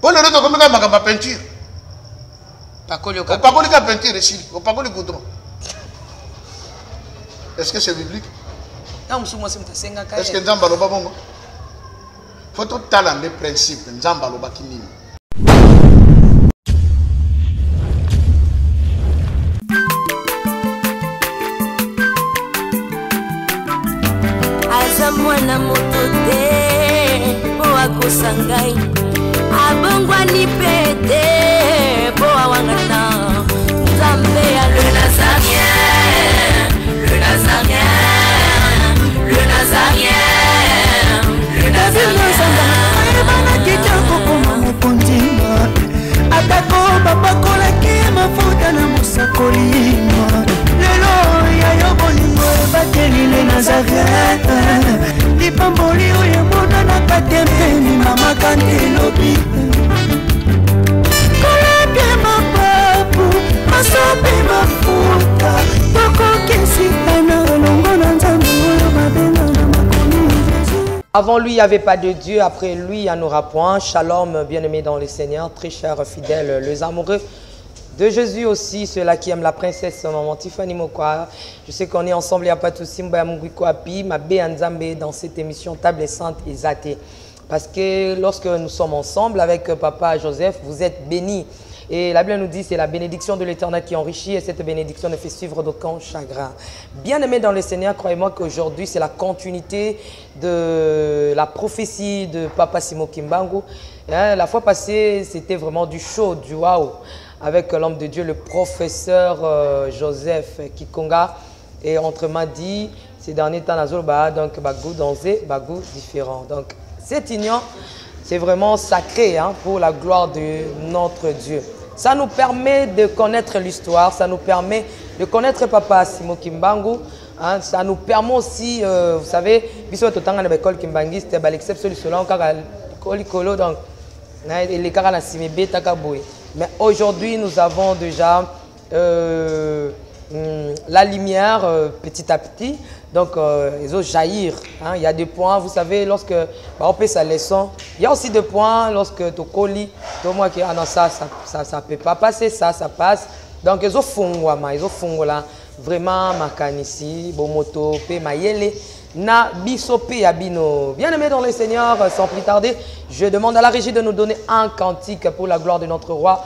Pour le reste, comment on va peinture? Pas qu'on peinture ici, on pas qu'on le goudron. Est-ce que c'est biblique? Est-ce que Nzamba loba bongo? Faut tout talent de principe, Nzamba loba kinini. Azamwana motote po akosangai abongwa ni pete po awangata Nzambe ya le Nazarien, le Nazarien, le Nazarien, le Nazarien. Bana kitoko koma mokonzinga atako babakola ke mafuta na musakolima lelo ya yobolingo bateli le Nazarien lipamboli oyo mona na katempeni mama kantelobi kolapye mapapu masope mafuta tokokesitana longo na Nzambe oyo babenga na makomi Jésus. Avant lui, il n'y avait pas de Dieu. Après lui, il n'y en aura point. Shalom, bien-aimés dans le Seigneur, très chers fidèles, les amoureux de Jésus aussi, ceux-là qui aiment la princesse, maman Tiffany Mokwa. Je sais qu'on est ensemble, il n'y a pas de souci. Ma Nzambe dans cette émission Table et Sainte et Zate. Parce que lorsque nous sommes ensemble avec Papa Joseph, vous êtes bénis. Et la Bible nous dit c'est la bénédiction de l'Éternel qui enrichit et cette bénédiction ne fait suivre d'aucun chagrin. Bien-aimés dans le Seigneur, croyez-moi qu'aujourd'hui c'est la continuité de la prophétie de Papa Simon Kimbangu. La fois passée, c'était vraiment du chaud, du waouh, avec l'homme de Dieu, le professeur Joseph Kikonga. Et autrement dit, ces derniers temps, donc bagou dansé, bagou différent. Donc cette union, c'est vraiment sacré pour la gloire de notre Dieu. Ça nous permet de connaître l'histoire, ça nous permet de connaître Papa Simon Kimbangu. Ça nous permet aussi, vous savez, l'école Kimbangi, c'était l'exception du selon donc les carans mais aujourd'hui, nous avons déjà la lumière petit à petit. Donc, ils ont jaillir. Il y a des points, vous savez, lorsque on fait sa leçon, il y a aussi des points lorsque tu colles, moi qui non, ça ne peut pas passer, ça passe. Donc, ils ont fondé là, vraiment, makanisi, bomoto, pe mayele, na bisope yabino. Bien-aimés dans le Seigneur, sans plus tarder, je demande à la régie de nous donner un cantique pour la gloire de notre roi.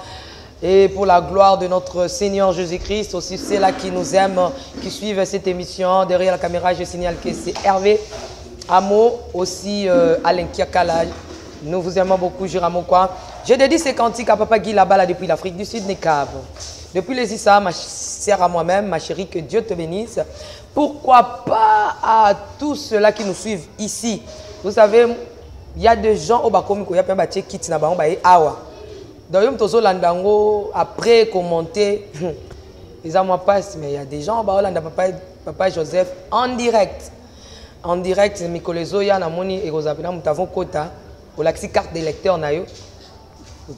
Et pour la gloire de notre Seigneur Jésus-Christ, aussi c'est là qui nous aiment, qui suivent cette émission. Derrière la caméra, je signale que c'est Hervé Amo, aussi Alain Kiakala. Nous vous aimons beaucoup, Jiramo quoi. J'ai dédié ces cantiques à Papa Guy là-bas, depuis l'Afrique du Sud, Nekab. Depuis les Issa, ma sœur à moi-même, ma chérie, que Dieu te bénisse. Pourquoi pas à tous ceux-là qui nous suivent ici. Vous savez, il y a des gens au Bakomi qui ont fait kit na awa. Donc, après commenter, les amours passent, mais il y a des gens, Papa Joseph, en direct. En direct, Mikolezo, ya namoni et Rosapena, nous avons quota, au laxi carte d'électeur na yo.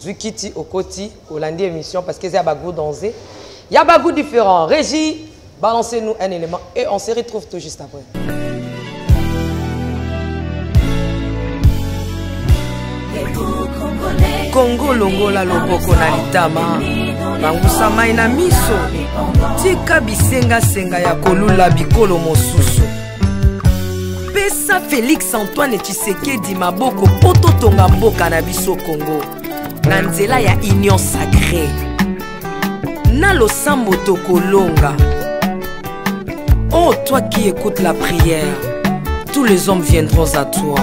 Du kiti au koti, au lundi émission, parce que c'est un bagou dansé. Il y a bagou différent. Régie, balancez-nous un élément et on se retrouve tout juste après. Congo longola loboko na litama bangusa mai na miso tika bisenga senga ya kolula bikolo mosusu pesa Félix Antoine Tshisekedi maboko poto tonga mboka na biso Congo na nzela ya union sacrée na losambo tokolonga. Oh toi qui écoutes la prière, tous les hommes viendront à toi.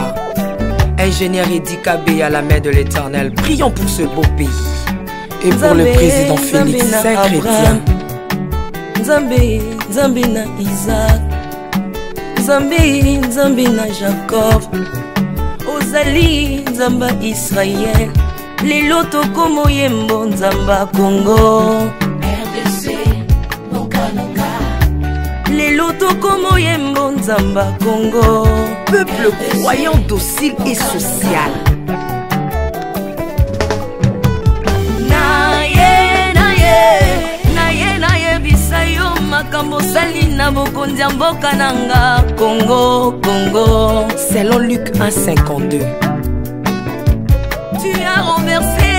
Ingénieur Edi Kabé à la main de l'Éternel, prions pour ce beau pays et pour le président Félix Saint-Chrétien. Nzambe, Nzambe na Isaac, Nzambe, Nzambe na Jacob, Ozali, Nzamba Israël, les loto comme Yembo, Nzamba Congo. Les lotos comme Yembo, Nzamba Congo. Peuple croyant docile et social. Naye bisayo makambo sali na bokonzi mboka nanga Congo, Congo. Selon Luc 1,52. Tu as renversé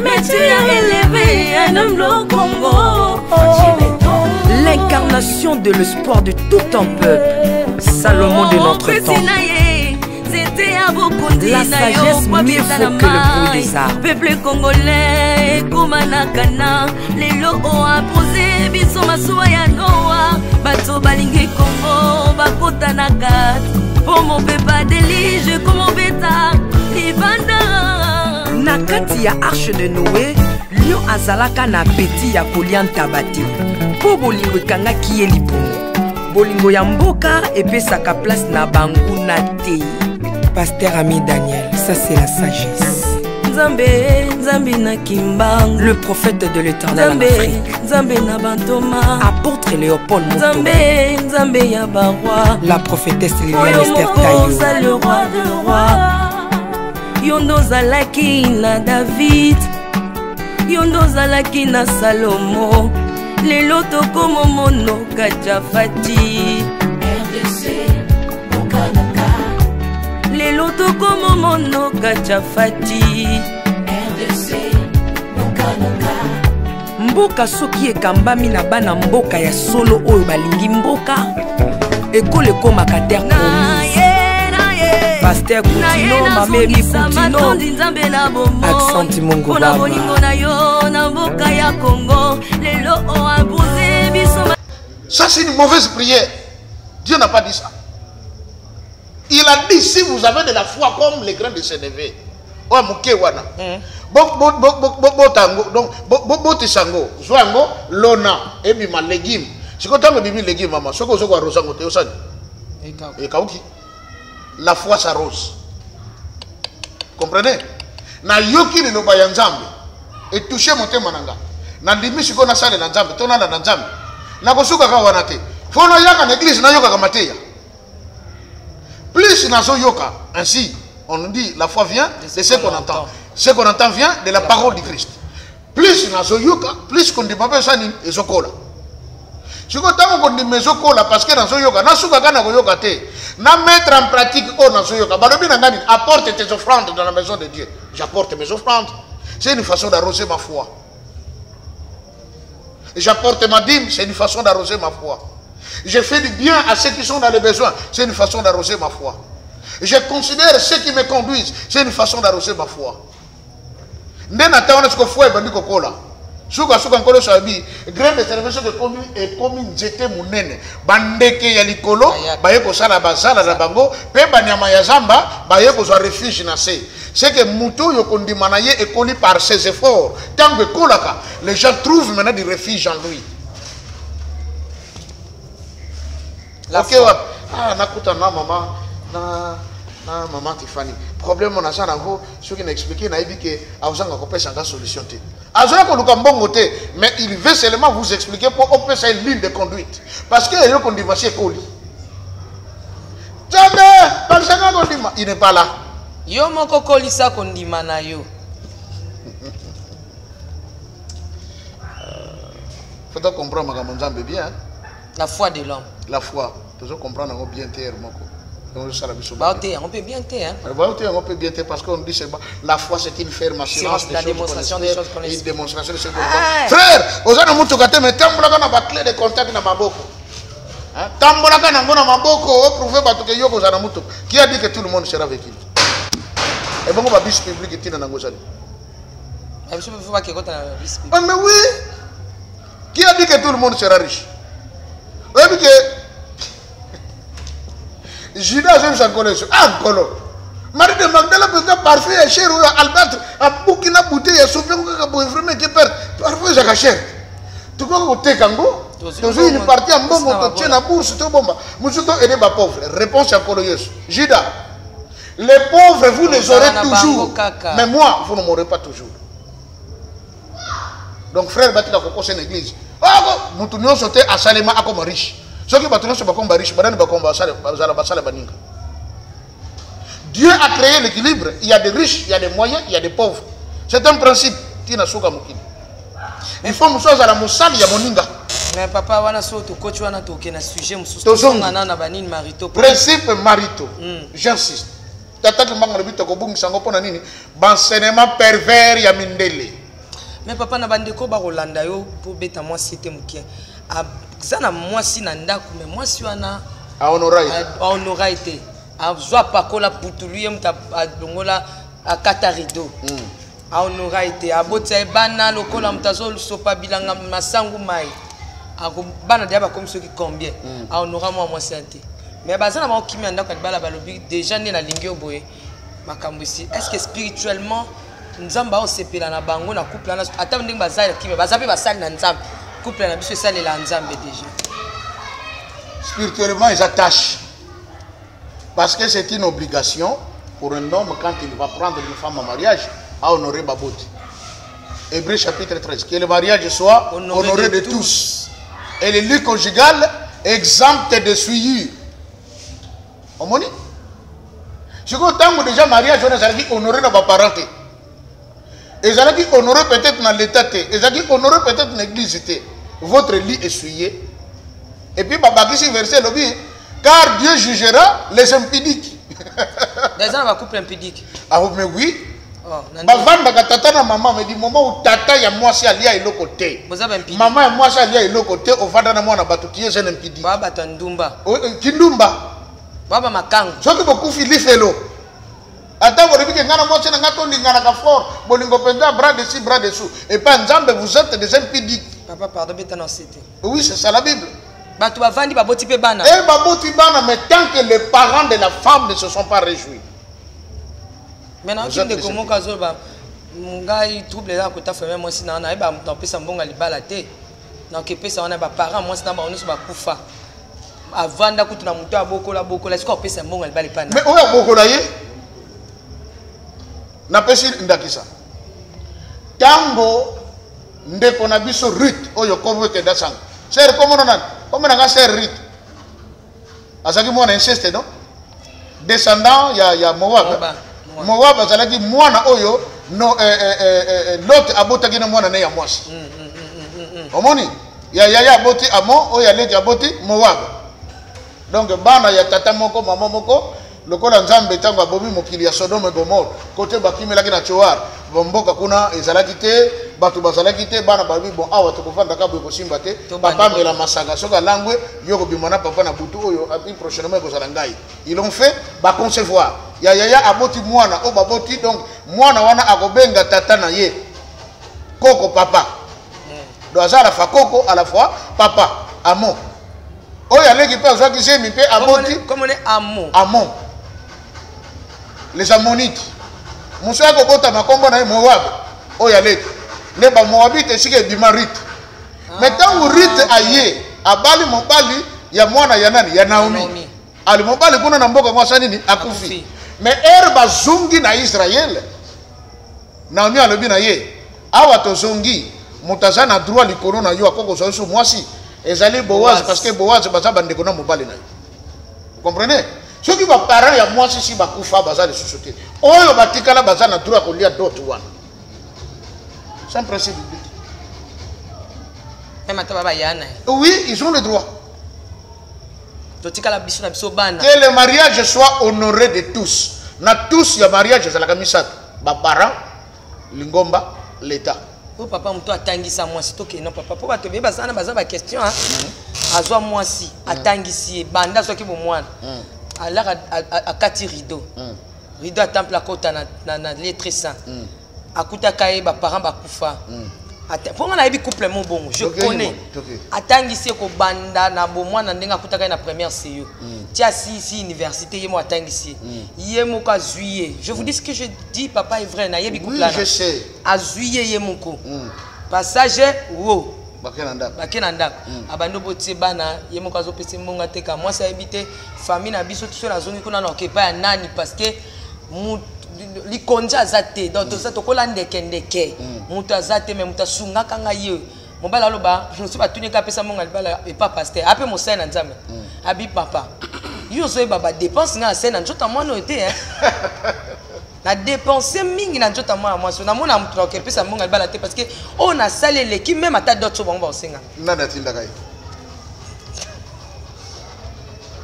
Mais tu as élevé un homme au Congo. L'incarnation de l'espoir de tout un peuple. Salomon de notre temps. La sagesse mieux faut que le bruit des arbres. Peuple congolais, Kumanakana, les locaux a posé, biso masuwa ya Noa, bato balingi Congo, bakota na kat, pour mon peuple délige, comme mon bêta, libanda. Na kati ya arche de Noé, lion azalaka na peti ya kolia ntabate. Po bolingo ekangaki ye lipungu. Bolingo ya mboka epesaka place na bangu na te. Pasteur Ami Daniel, ça c'est la sagesse. Le prophète de l'Éternel en Afrique. Apôtre Léopold Moto. La prophétesse Liliane Esther Tayo. Le roi de roi. Yondo zalaki na David. Yondo zalaki na Salomo. Lelo tokomo mono Kajafati. Lelo tokomo mono Kajafati. Mboka soki ekambami na bana mboka ya solo oyo balingi mboka ekole komaka terre promise. Pasteur Koutino, Mamemi Koutino, Accent Mongo Baba. Ça c'est une mauvaise prière. Dieu n'a pas dit ça. Il a dit si vous avez de la foi comme les grains de sénévé. Oh mouké wana. Donc botisango, zwango lona ebi ma légume. Si quand on bibi légume maman, soko soko rosango te osani. Et kauki. La foi s'arrose. Comprenez? Na yoki le loba ya nzambe et toucher motema nanga. Na ndimi siko na sale na nzambe, tona na nzambe. Na kosuka ka wana te. Fono yaka na église na yoka ka mateya. Plus nazo yoka, ainsi on nous dit la foi vient de ce qu'on entend. Ce qu'on entend vient de la parole du Christ. Plus nazo yoka, plus qu'on dit papa sani ezokola. Si vous avez dit mezokola parce que nazo yoka, na suka kana ko yoka te. Na mettre en pratique au nazo yoka. Balobi na ngani apporte tes offrandes dans la maison de Dieu. J'apporte mes offrandes. C'est une façon d'arroser ma foi. J'apporte ma dîme, c'est une façon d'arroser ma foi. Je fais du bien à ceux qui sont dans les besoins, c'est une façon d'arroser ma foi. Je considère ceux qui me conduisent, c'est une façon d'arroser ma foi. Nenata on est ce que foi bandi kokola. Suka suka nkolo sabi, grande intervention de conduit et comme nzete munene. Bandeke ya likolo, baye ko sala bazala na bango, pe banyama ya zamba, baye ko zwa refuge na se. C'est que muto yo kondimana ye ekoli par ses efforts. Tant que kolaka, les gens trouvent maintenant du refuge en lui. La ok, ah, nakuta na maman, na maman Tiffany. Problème on a ça nango, ce qui n'explique na dit que azanga ko pesa nga solution te. Azanga ko luka mbongo te, mais il veut seulement vous expliquer pour on pesa une ligne de conduite. Parce que yo kondimasi ekoli. Jamais, parce que kondima, il n'est pas là. Yo moko kolisa kondima na yo. Faut comprendre makambo nzambe bien. La foi de l'homme. La foi, tu dois comprendre bien terre moko. On peut bien terre. On peut bien terre parce qu'on dit c'est la foi c'est une ferme assurance. La démonstration des choses qu'on espère. Une démonstration des choses qu'on espère. Frère, osana mutu kate mais tambola na ba clé de contact na maboko. Hein? Tambola na ngona maboko, prouver batu ke yoko osana mutu. Qui a dit que tout le monde sera avec lui? Et bon ba bis public tina na ngozali. Mais oui. Qui a dit que tout le monde sera riche? Oui, que Judas, je ne connais pas. Ah, Colo. Marie de Magdala, peut être parfait, cher, ou Albert, à Boukina bouteille, à Sophie, à Bouvremet, qui perd. Parfois, j'ai cher. Tu crois que tu es Kango? Tu es une partie en bon, tu tiens la bourse, tu es bon. Moussouto et les pauvres. Réponse à Colo Yesu. Judas, les pauvres, vous les aurez toujours. Mais moi, vous ne m'aurez pas toujours. Donc, frère, tu as fait une église. Nous tournons sauter à Salema à comme riche. Ceux qui battent sur comme riche, Dieu a créé l'équilibre. Il y a des riches, il y a des moyens, il y a des pauvres. C'est un principe. Il faut que à la moussale, il y a moninga. Mais papa, wana so to coach wana to kena sujet mususu. Na banini marito. Principe marito. J'insiste. Tata ki mbanga bito ko bungi sango pona nini? Bansenement pervers ya mindele. Mais papa na bandeko ba Rolanda yo pour beta moi c'était mukie. Ça na moi si na ndako mais moi si wana a honora été. A zwa pakola putulu mta dongola a katarido. A honora été. A botia bana lokola mtazo sopa bilanga masangu mai. A bana dia ba comme ceux qui combien. A honora moi santé. Mais bazana ba kimi ndako bala balobi déjà né na lingio boye. Makambusi. Est-ce que spirituellement Nzamba on sepela na bango na couple na ata ndenge bazali kimi bazape basali na nzambe couple na biso sali la nzambe déjà spirituellement ils attachent parce que c'est une obligation pour un homme quand il va prendre une femme en mariage à honorer Baboti. Hébreux chapitre 13 que le mariage soit honoré de tous et le lit conjugal exempt de souillure. Omoni je crois que déjà mariage on a honoré nos parents. Ils ont dit honorer peut-être dans l'état, ils ont dit honorer peut-être dans l'église. Votre lit essuyé. Et puis, Baba qui verset le dit, car Dieu jugera les impudiques. Les gens va couper impudique. Ah, mais oui. Bavanda tata na maman me dit moment où tata ya moi si alia ilo côté. Maman ya moi si alia ilo côté au vanda na moi na batu qui est jeune impudique. Baba tandumba. Kindumba. Baba makangu. Soki beaucoup filifelo. Attends, vous dites que ngana moi c'est ngato lingana ka fort, bolingo penda bras dessus bras dessous. Et pas nzambe vous êtes des impudiques. Papa pardon beta non c'était. Oui, c'est ça la Bible. Batu bavandi baboti pe bana. Eh baboti bana mais tant que les parents de la femme ne se sont pas réjouis. Maintenant tu de comment kazo ba ngai trouble là ko ta famille moi sina na ba mto pesa mbonga libala te. Na ke pesa wana ba parents moi sina ba onusu ba kufa. Avanda kutu na mto abokola bokola siko pesa mbonga libala pana. Mais oya bokola ye na pesi ndakisa tango ndeko na biso Ruth oyo komo ke dasang ser komo non komo na ser Ruth azaki mwana inceste non descendant ya Moab azalaki mwana oyo no Lot abotaki na mwana ne ya mwasi omoni ya aboti amo oyo aleki aboti Moab donc bana ya tata moko mama moko lokola nzambe tango abomi mokili ya Sodome Gomorrhe côté bakimelaki na Tsoar bomboka kuna ezalaki te batu bazalaki te bana babi bon awa tokofanda ka boye kosimba te papa mela masaka soka langwe yoko bimana papa na butu oyo api prochainement kozala ngai ils l'ont fait ba concevoir ya aboti mwana o baboti donc mwana wana akobenga tata na ye koko papa do azala fa koko à la fois papa amon oyo aleki pe azwaki semi pe aboti comme on est amon les Ammonites. Moussa Kobota ma combo na Moab. Oyalek. Ne ba Moabite sike bimarit. Mais tant où rite aye, abali mobali ya mwana ya nani ya Naomi. Ali mobali kuna na mboka mwasa nini akufi. Mais ba zungi na Israël. Naomi alobi na ye. Awa to zungi mutazana droit likolo na yo akoko so mwasi. Ezali Boaz parce que Boaz bazaba ndeko na mobali na yo. Vous comprenez? Ceux qui vont parler à moi si va couper bazar de société. Oyo batikala bazar na droit ko lia d'autres one. C'est un principe biblique. Même à baba yana. Oui, ils ont le droit. Totikala biso na biso bana. Que le mariage soit honoré de tous. Na tous ya mariage za la kamisa. Ba parents, lingomba, l'état. Oh papa mto atangisa moi si toke non papa po bato be bazana bazaba question hein. Azwa moi si atangisi banda soki bo mwana. Alors à kati rideau rideau à temple à kota na lettre ça akuta kaye ba parents ba kufa pour na yebi couple mon bon je connais atangisi ko banda na bo mwana ndenga akuta kaye na première CE tia si université yemo atangisi yemo ka juillet je vous dis ce que je dis papa est vrai na yebi couple là je sais à juillet yemo ko passage wo bakena ndako abando botie bana yemo kazo pese mbonga teka moi ça éviter famille na biso tout la zone kuna na okepa ya nani parce que li konja zate donc ça to kola ndeke mutu azate mais mutu sunga kanga ye mobala loba so batuni ka pesa mbonga libala et pas pasteur ape mo sana nzambe abi papa yo so baba dépense nga sana njota mwana ote hein na dépenser mingi na njota moi so na mona mutu okepa pesa mbonga libala te parce que on a salé l'équipe même ata d'autres bon ba osenga nana tinda kai.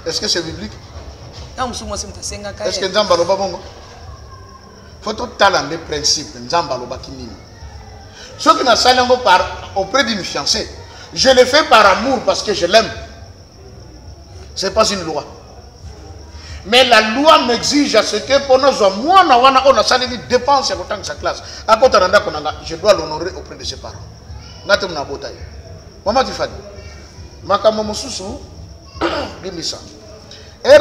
Est-ce que c'est biblique? Est-ce que Nzamba loba bongo? Faut tout talent de principe Nzamba loba kinini. Ce qui n'a pas auprès d'une fiancée, je le fais par amour parce que je l'aime. Ce n'est pas une loi. Mais la loi m'exige à ce que pour nous, moi, on a salé des dépenses à côté de sa classe. À côté de je dois l'honorer auprès de ses parents. Maman Tifani, Makamo Soussou, Bimisa. Il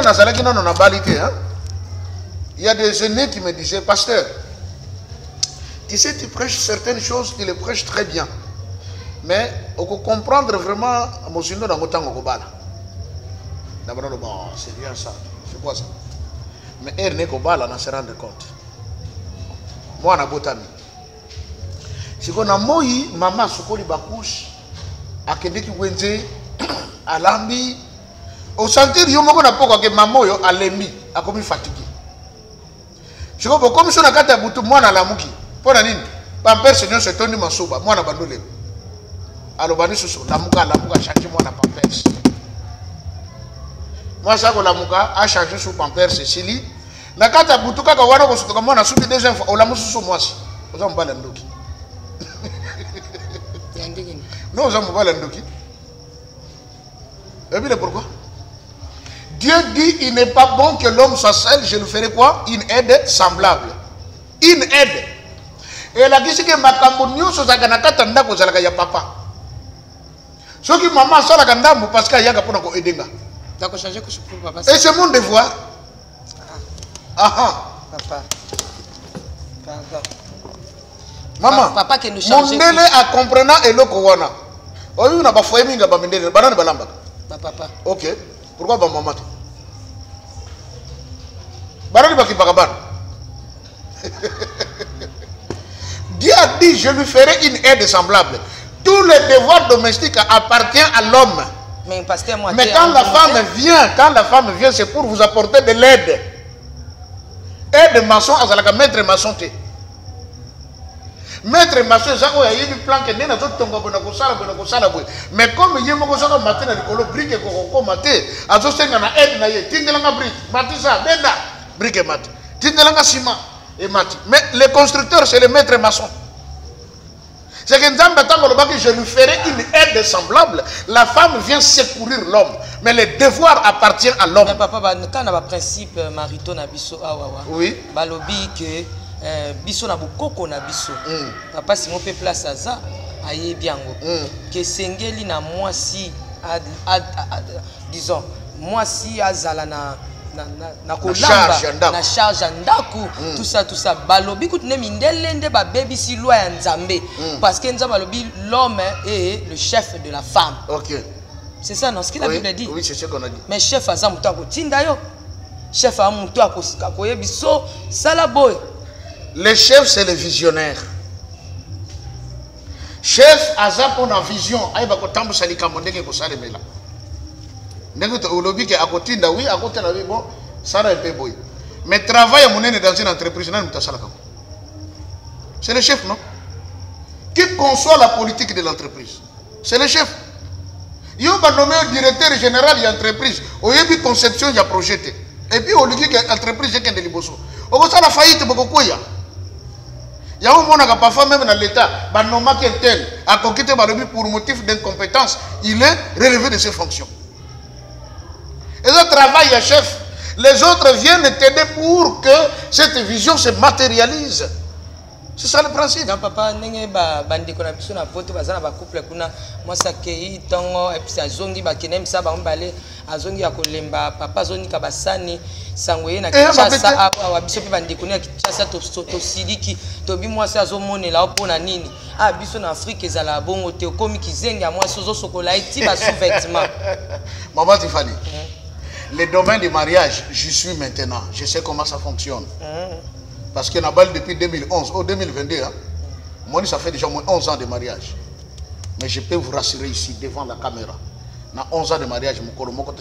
y a des aînés qui me disaient, pasteur, tu sais, tu prêches certaines choses, tu les prêches très bien. Mais on peut comprendre vraiment, c'est bien ça. C'est quoi ça? Mais elle n'est qu'au bal, on se rend compte. Moi, on a botami. Si on a moyi, maman, sukoli bakouche, à Kendeki Wenze, à Lambi, au sentir, il y a que maman a l'emi, a comme fatigué. Je comprends, comme si on a gâté à boutou, moi, on a la mouki. Pour la ligne, Pampers, Seigneur, c'est Tony Masouba, moi, on a bandolé. Alors, la mouka, change moi, on a Pampers. Moi, ça, la mouka a changé sous Pampers, Cécilie. La carte à boutou, quand on a subi des infos, on l'a moussou sous moi. On a un ndoki. Non, on a un ndoki. Vous savez pourquoi? Dieu dit, il n'est pas bon que l'homme soit seul, je lui ferai quoi? Une aide semblable. Une aide. Et la question que ma camonio sur sa ganakata ndako zalaka ya papa. Ce qui maman ça la gandamu parce qu'il y a pour nous aider. D'accord, changer que je peux papa. Et c'est mon devoir. Papa. Pardon. Maman. Papa qui nous change. Mon délai à comprendre et le kowana. Oh, il n'a pas fait minga ba mindele banane balamba. Papa. OK. Pourquoi ba maman? Banane ba ki bakaban. Dieu a dit, je lui ferai une aide semblable. Tout le devoir domestique appartient à l'homme. Mais quand la femme vient, c'est pour vous apporter de l'aide. Aide maçon, à maître maçon. Maître maçon, ça, il y a eu plan que n'est pas tout mais comme il y a un matin, il y a un brique qui maté, à ce stade, il y a une aide, il y a une brique, matissa, benda, brique et mat, il y a un ciment et mat. Mais le constructeur, c'est le maître maçon. C'est que je lui ferai une aide semblable. La femme vient secourir l'homme. Mais le devoir appartient à l'homme. Mais papa, quand on a un principe marito na biso, oui. Balobi que biso na bukoko na biso. Papa, si mon peuple place à ça, aïe bien. Que sengeli na moi si, disons, moi si azala na charge ndaku tout ça balobi kutune mindelende ba baby si loi ya nzambe parce que nzambe balobi l'homme est le chef de la femme. OK. C'est ça non ce que la Bible dit. Oui, c'est ce qu'on a dit. Mais chef aza mutu akotinda yo. Chef a mutu akoyebiso sala boy. Le chef c'est le visionnaire. Chef aza pour la vision, ay ba ko tambusa likambo ndenge ko salemela. Oui, bon, ça n'a pas boy. Mais travail dans une entreprise, c'est le chef, non? Qui conçoit la politique de l'entreprise? C'est le chef. Il y a nommé directeur général de l'entreprise. Il y a une conception, il y a projet. Et puis, on lui dit que l'entreprise est qu'un déliboso. On a la faillite, il y a un monde qui parfois même dans l'État, a conquêté pour motif d'incompétence, il est relevé de ses fonctions. Et le travail est chef. Les autres viennent t'aider pour que cette vision se matérialise. C'est ça le principe. Non, papa, n'est pas bandé qu'on a besoin de voter, parce que couple kuna moi ça qui tongo et puis azongi ba kenem ça ba mbale azongi akolemba papa zoni kabasani sangoye na kichasa a biso pe bandé kuna kichasa to sidiki to bi moi ça azomone la pona nini biso na Afrique ezala bongo te komi kizenga moi sozo sokola iti ba sous-vêtement. Maman Tifani. Le domaine du mariage, j'y suis maintenant. Je sais comment ça fonctionne. Parce que depuis 2011 au 2022, moi, ça fait déjà moins 11 ans de mariage. Mais je peux vous rassurer ici, devant la caméra. Dans 11 ans de mariage, je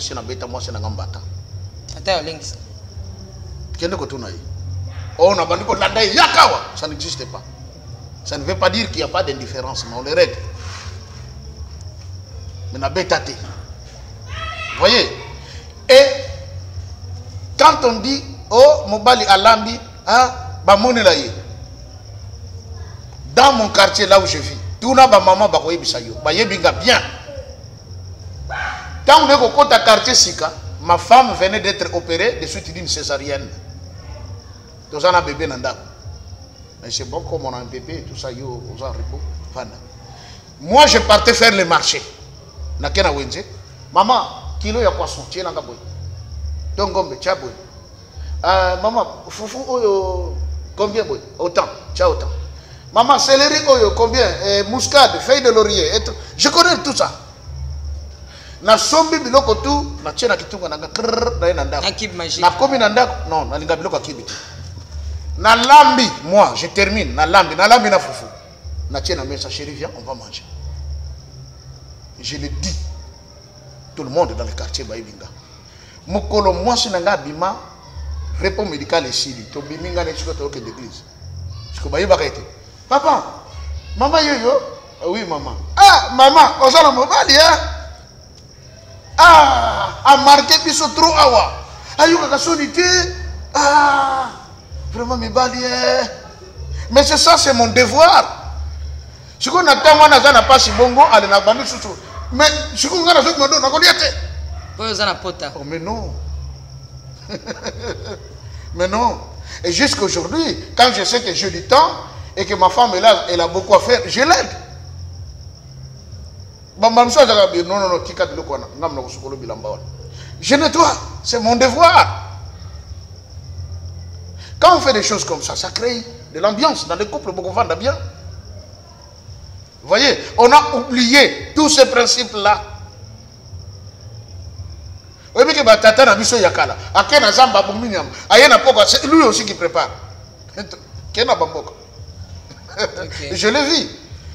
suis en Ngambata. Ça n'existe pas. Ça ne veut pas dire qu'il n'y a pas d'indifférence, mais on les règle. Mais vous voyez? Et quand on dit, oh, Mobali Alambi, Dans mon quartier, là où je vis, tout le monde maman bakoye bisayo, bayebinga bien. Quand on est au côté quartier Sika, ma femme venait d'être opérée de suite d'une césarienne. Donc on a un bébé nanda. Mais c'est bon comme on a un bébé et tout ça, yo, aux repos. Moi, je partais faire le marché. Nakena wenze. Maman, kilo ya poisson, tiens nanga boy. Donc gombe, tia boy. Maman, foufou oyo combien boy? Autant, tia autant. Maman, céleri oyo combien? Muscade, feuille de laurier et tout. Je connais tout ça. Na sombi biloko tout, na tia na kitunga nanga krrr na nanda. Na komi nanda, non, na linga biloko kibi. Na lambi, moi, je termine, na lambi na foufou. Na tia na mesa, chérie, viens, on va manger. Je le dis. Tout le monde dans le quartier Baïbinga. Mokolo, moi, si nanga bima, repos médical ici, to biminga ne chiko toke d'église. Chiko Baïba été. Papa, maman yo, oui maman. Ah, maman, on s'en a mobali, hein? Ah, a marqué biso trop awa. Ayo kaka sonité. Ah, vraiment mes baliens. Mais c'est ça, c'est mon devoir. Si on a tant de pas si bongo, allez na bandi chouchou. Mais si on a besoin de oh, mais non. Mais non. Et jusqu'aujourd'hui, quand je sais que j'ai du temps et que ma femme est là, elle a beaucoup à faire, je l'aide. Je nettoie. C'est mon devoir. Quand on fait des choses comme ça, ça crée de l'ambiance dans les couples, beaucoup vendent bien. Vous voyez, on a oublié tous ces principes-là. Vous voyez que Tata n'a pas yakala. Akena zamba buminyam. Ayena poko, c'est lui aussi qui prépare. Kena bamboko. Je l'ai vu.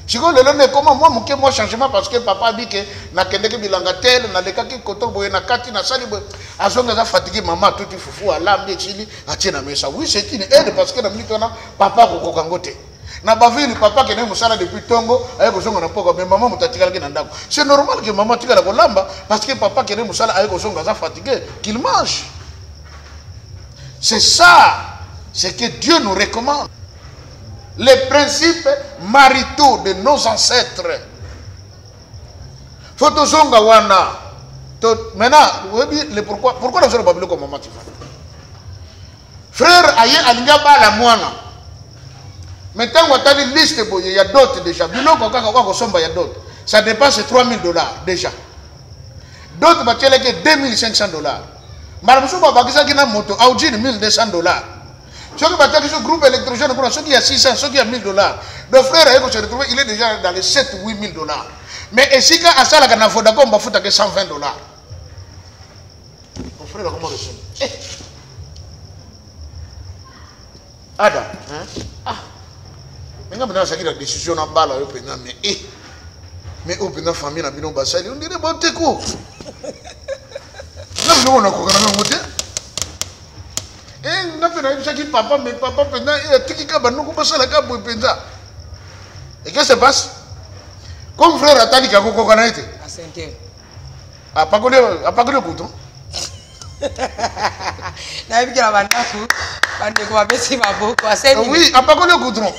Si vous le comment moi changement parce que papa dit que na kendeke bilanga tel na lekaki koto boye na kati na sali boye azonga za fatigué maman tout il foufou alambe chili atina mesa. Oui, c'est une aide parce que na mitona papa ko kangote. Na bavili papa qui est musala depuis tongo aye kozonga na poko mais maman mutatikala ki na ndako. C'est normal que maman tikala ko lamba parce que papa qui est musala aye kozonga za fatigué qu'il mange. C'est ça, c'est que Dieu nous recommande. Les principes maritaux de nos ancêtres. Photozonga wana. Maintenant, pourquoi nous avons comme maman tu vas? Frère aye alinga ba la moana. Maintenant, on a une liste, il y a d'autres déjà. Ça dépasse $3,000 déjà. D'autres, il y a $2,500. Madame Souba, il y a une moto, Audi, $1,200. Ceux qui ont un groupe électrogène, ceux qui ont 600, ceux qui ont $1,000. Le frère, il est déjà dans les $7,000 ou $8,000. Mais si quand à ça, il y a un Vodacom, il faut $120. Mon frère, comment le fait? Adam, hein? Ah. Mais quand on a la décision en bas, mais au famille, on dirait bon, t'es quoi? On a papa, mais papa, et qu'est-ce qui se passe? Comme frère Atali qui a beaucoup été. À pas que le bouton. Oui, à pas que le goudron.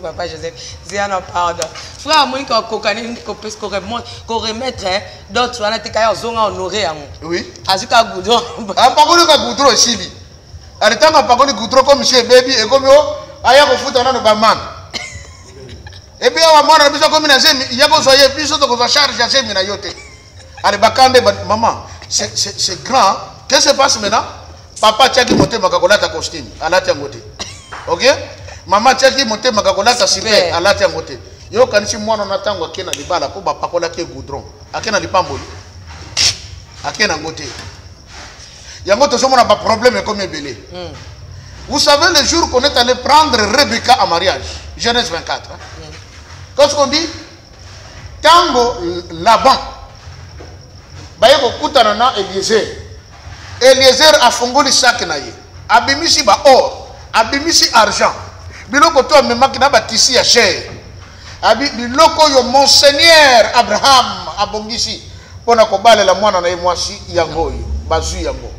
Papa Joseph, c'est un pardon. Frère, moi, qu'on remettre d'autres, on a été honoré. Oui. Azuka goudron. Ah, pas que le goudron ici. À l'état, on pas que le goudron comme chez Baby et comme yo, aïe, on fout dans le baman. Et puis, on a besoin comme il y a besoin de plus de charge à ces minayote. Allez, bakande, maman, c'est grand. Qu'est-ce qui se passe maintenant? Papa, tiens, qui monte ma cacolate à costume, à la tiangote. Ok? Maman tia qui monte makakolata super à la tiangote. Yo kanisi mwana na tango akena libala ko ba pakola ke goudron. Akena lipamboli. Akena ngote. Yango to somona pas problème comme belé. Vous savez le jour qu'on est allé prendre Rebecca en mariage, Genèse 24. Qu'est-ce qu'on dit? Tango Laban. Baye ko kutana na Eliezer. Eliezer a fongoli sac na ye. Abimisi ba or, abimisi argent. Biloko to me makina batisi ya cher. Abi biloko yo monseigneur Abraham abongisi pona ko balela mwana na ye mwasi yango yo bazu yango.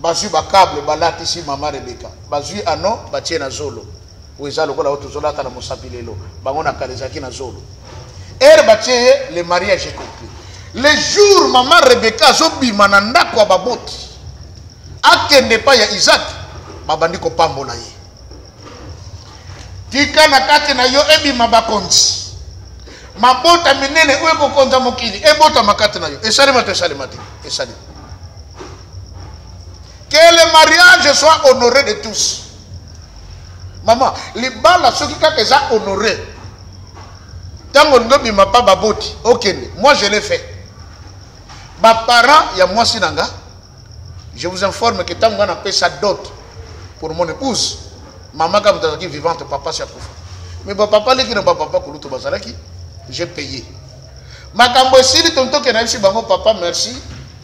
bazui ba câble balati si maman Rebecca bazui ano batie na zolo oza lokola auto zolo ata na mosapi lelo bango na kalezaki na zolo ere batie le mariage est compris le jour maman Rebecca zobima na ndako ba boti akende pa ya Isaac babandi ko pambola ye tika na kati na yo ebima bakonzi mabota minene oyo kokonza mokili ebota makati na yo esalema te esali que le mariage soit honoré de tous. Maman, les balles, ceux qui sont honorés. Tant qu'on ne m'a pas baboti, ok, moi je l'ai fait. Ma parent, il y a moi sinanga. Je vous informe que tant qu'on a payé sa dot pour mon épouse, maman comme tu es vivante, papa c'est pour. Mais papa qui n'a pas papa pour l'autre bazalaki, j'ai payé. Ma cambo sili tonto que n'a eu bango papa merci.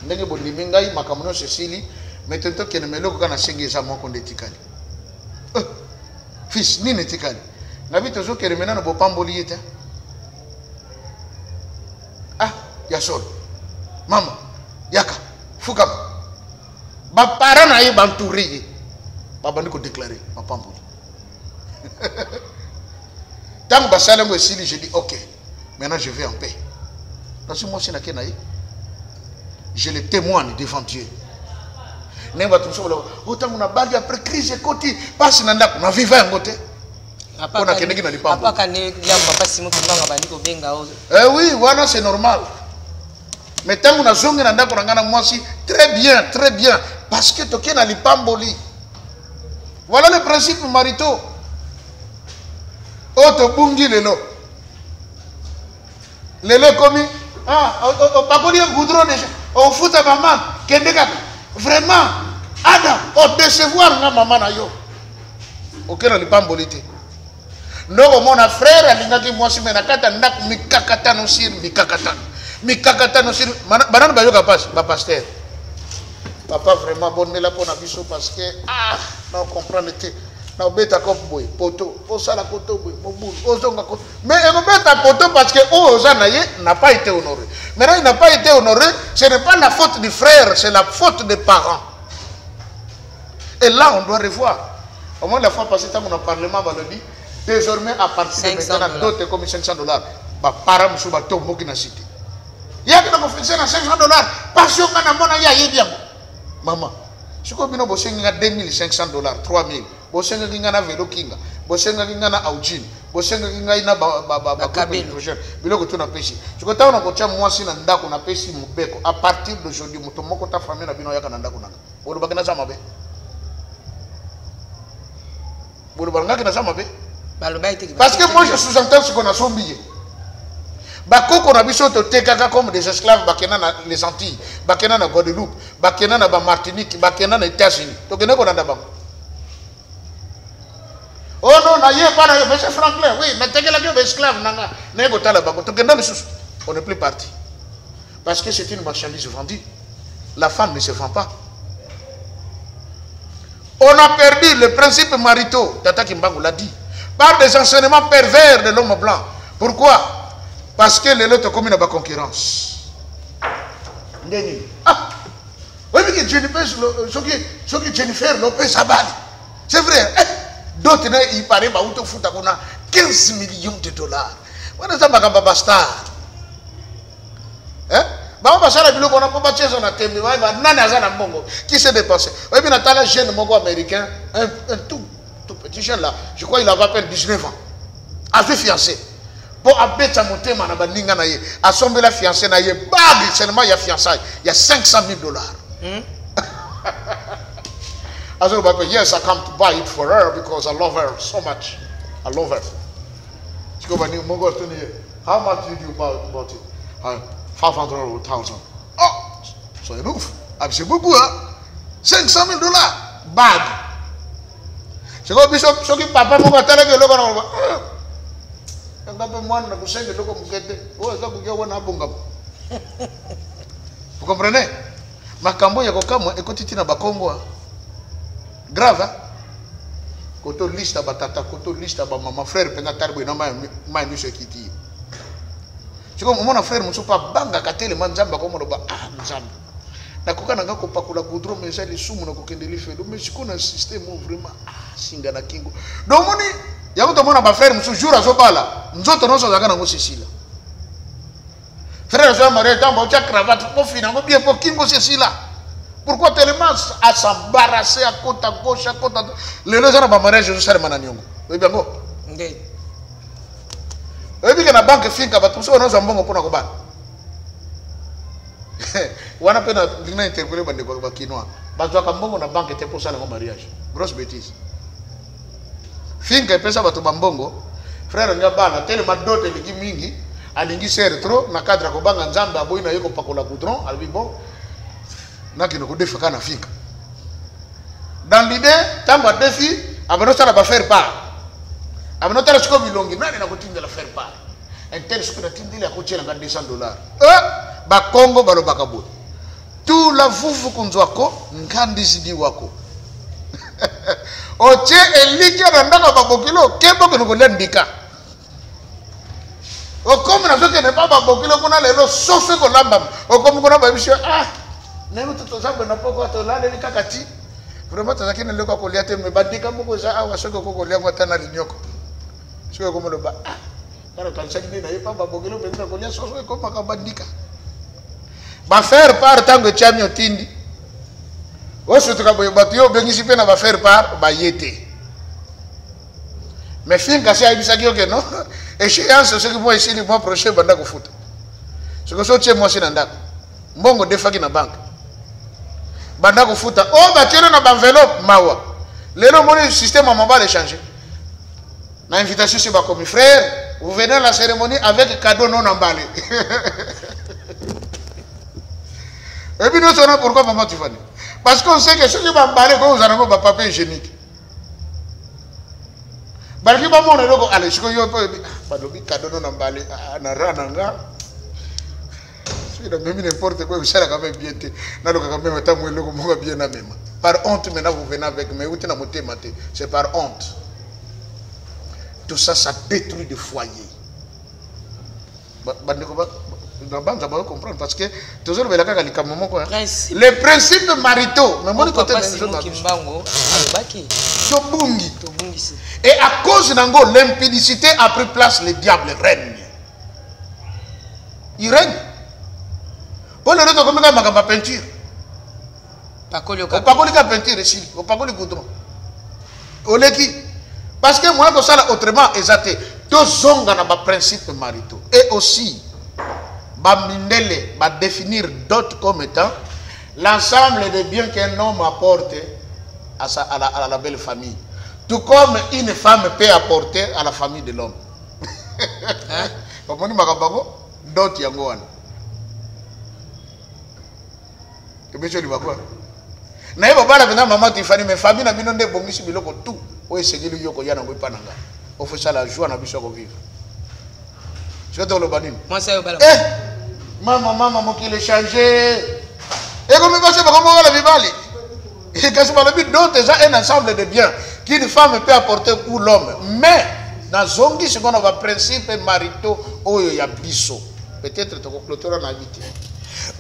Ndenge bon limingai ma cambo Cécilie. Mais tonto que ne me loko kana sengi za mo konde tikali. Fils ni ne tikali. Na bi tozo que remena no bopamboli eta. Ah, ya sol. Mama, yaka, fuka. Ba parents na ye bantouré. Ba bandi ko déclarer ma pamboli. Tant que ça le sili, je dis ok. Maintenant je vais en paix. Parce que moi c'est na kenaï. Je le témoigne devant Dieu. Nemba tumsobola autant on a bagi après crise côté passe na ndako na viva yango te apaka kendeki na lipambo apaka ne ya papa Simon kibanga bandi ko benga ozo oui voilà c'est normal mais tant on a zonge na ndako ngana mwasi très bien parce que toke na lipamboli voilà le principe marito auto bungi lelo komi pakoli goudron déjà on fout à maman kendeka vraiment Adam o décevoir nga maman na yo okena lipamboli te ndoko mona frère alingaki mwasi mena kata ndako mikakatano sir banana bayoka passe ba pasteur papa vraiment bonnela pona biso parce que na comprendre te na obeta ko boy poto o sala koto boy mobulu ozonga ko mais e obeta poto parce que oza na ye n'a pas été honoré. Maintenant il n'a pas été honoré, ce n'est pas la faute du frère, c'est la faute des parents. Et là on doit revoir. Au moins la fois passée quand on a parlement va le dire désormais à partir de maintenant d'autres comme $500 ba para musu ba to moki na cité. Ya que na officier na $500 passion kana mona ya yebiam. Maman, si ko bino bosenga $2,500, $3,000. Bosenga ngana velo kinga, bosenga ngana aujin, bosenga ngana ba kabelo biloko tuna pesi. Si ko taona ko tia mwasi na ndako na pesi mubeko à partir d'aujourd'hui muto moko ta famille na bino yaka na ndako nanga. Bolo bakena za mabe. Bolo bakena za mabe. Parce que moi je sous-entends ce qu'on a sombié. Bakoko na biso to tekaka comme des esclaves bakena na les Antilles, bakena na Guadeloupe, bakena na ba Martinique, bakena na États-Unis. To kena ko na ndaba. Oh non, na ye pas na monsieur Franklin, oui, mais tekela que esclave nanga, nego tala bako. To kena lisusu. On n'est plus parti. Parce que c'est une marchandise vendue. La femme ne se vend pas. On a perdu le principe maritaux, Tata Kimbangu l'a dit, par des enseignements pervers de l'homme blanc. Pourquoi? Parce que les autres communes ont la concurrence. Ah, oui, mais Jennifer Lopez a bali. C'est vrai. D'autres, il paraît que 15 millions de dollars. Voilà ça, ma bastard. Hein? Qui s'est dépensé? Oui, mais un jeune américain, un tout petit jeune là, je crois qu'il avait à peine 19 ans, a fait fiancé. Pour abattre sa montée, à somber la fiancée, bag, seulement il y a fiançailles, il y a $500,000. Yes, I come to buy it for her because I love her so much. I love her. How much did you buy it? 500 or 1,000. Oh, so enough. C'est beaucoup, hein? $500,000 bag. C'est comme Bishop, ce qui papa m'a dit que l'on va. Vous comprenez? Makambo ya kokamwa ekotiti na bakombo grave hein? Koto liste batata koto liste ba mama frère penga tarbo na ma miso kiti. C'est comme mon frère muso pa banga katele manzamba comme lo ba nzamba. nakoka nanga kopakula goudron mais ça les sumu na kokende li felo mais siko na système vraiment singa na kingo donc moni ya ko mona ba frère musu jour azobala nzoto noso zaka nango Cécile frère Jean Marie tambo tia cravate pour finalement bien pour kingo Cécile pourquoi tellement à s'embarrasser à côté à gauche à côté le gens na ba mariage je sare mananyongo oui bien go ngai oui bien na banque finka ba tuso noso mbongo pona ko ba wana pena dina interpeller bande ko ba kinoa ba toka mbongo na banque te pour ça le mariage grosse bêtise finka pesa bato bambongo frère ngabana tellement dote ligi mingi alingi serre trop na cadre ko banga nzamba aboyi na yeko pakola goudron albi bon nakino ko defa kana finka dans l'idée tamba défi abano sala ba faire part abano tala siko bilongi nani na ko tindela faire part un tel siko na tindela ko tshela nga $200 ba Congo balo bakabo tout la vuvu kunzwako ngandi zidi wako oche elika na ndaka babokilo kebo ko ko lendika o comme na soke ne pas babokilo kuna lelo sofe ko lamba o comme kuna ba bisho neno to zambe na poko to lale ni kakati vraiment tazaki ne leko ko liate me bandika moko za awa soke ko lia ngota na linyoko soke ko mo lo ba kana kansaki na yepa babokilo pe na ko lia sofe ko makabandika ba faire part tango chamio tindi oso to ka boy batio bengisi pe na ba faire part ba yete mais fin ka sai bisaki oke no échéance ce que moi ici le mois prochain banda ko futa ce que so che moi sinanda mbongo defaki na banque banda ko futa o ba telo na ba enveloppe mawa lelo moni système a mobile changer na invitation sur ba comme frère vous venez à la cérémonie avec cadeau non emballé. Et puis nous savons pourquoi maman tu vas dire. Parce qu'on sait que ceux qui vont emballer, quand vous en avez un papier hygiénique. Parce que maman on est là, allez, je suis pas de cadeau non emballé, nananga. Si on a même n'importe quoi, vous savez quand même bien. N'a le quand même temps où le bien na même. Par honte maintenant vous venez avec mais où tu n'as monté maté, c'est par honte. Tout ça, ça détruit des foyers. Dans la banque, comprendre parce que toujours les principes maritaux, mais moi, côté et à cause d'ango, l'impudicité a pris place, le diable règne. Il règne. Pour le reste, comme ma peinture. Pas que peinture ici, pas que le goudron. Parce que moi, je ça autrement, exacté. Deux hommes dans les principes maritaux. Et aussi, va définir d'autres comme étant l'ensemble des biens qu'un homme apporte à la belle famille. Tout comme une femme peut apporter à la famille de l'homme. Comment d'autres yangoan. Que monsieur lui va quoi? Naïe papa la venant maman Tiffany mais famille n'a bien de bon ici biloko tout. Oui c'est lui yoko yana ngoi pananga. On fait ça la joie na biso ko vivre. Je te le banim. Moi ça yo maman qui le changé. Et comme il va se faire la vivale. Et quand je parle de d'autres déjà un ensemble de biens qu'une femme peut apporter pour l'homme. Mais dans zongi ce qu'on a principe maritaux oyo ya biso. Peut-être to clôture na vite.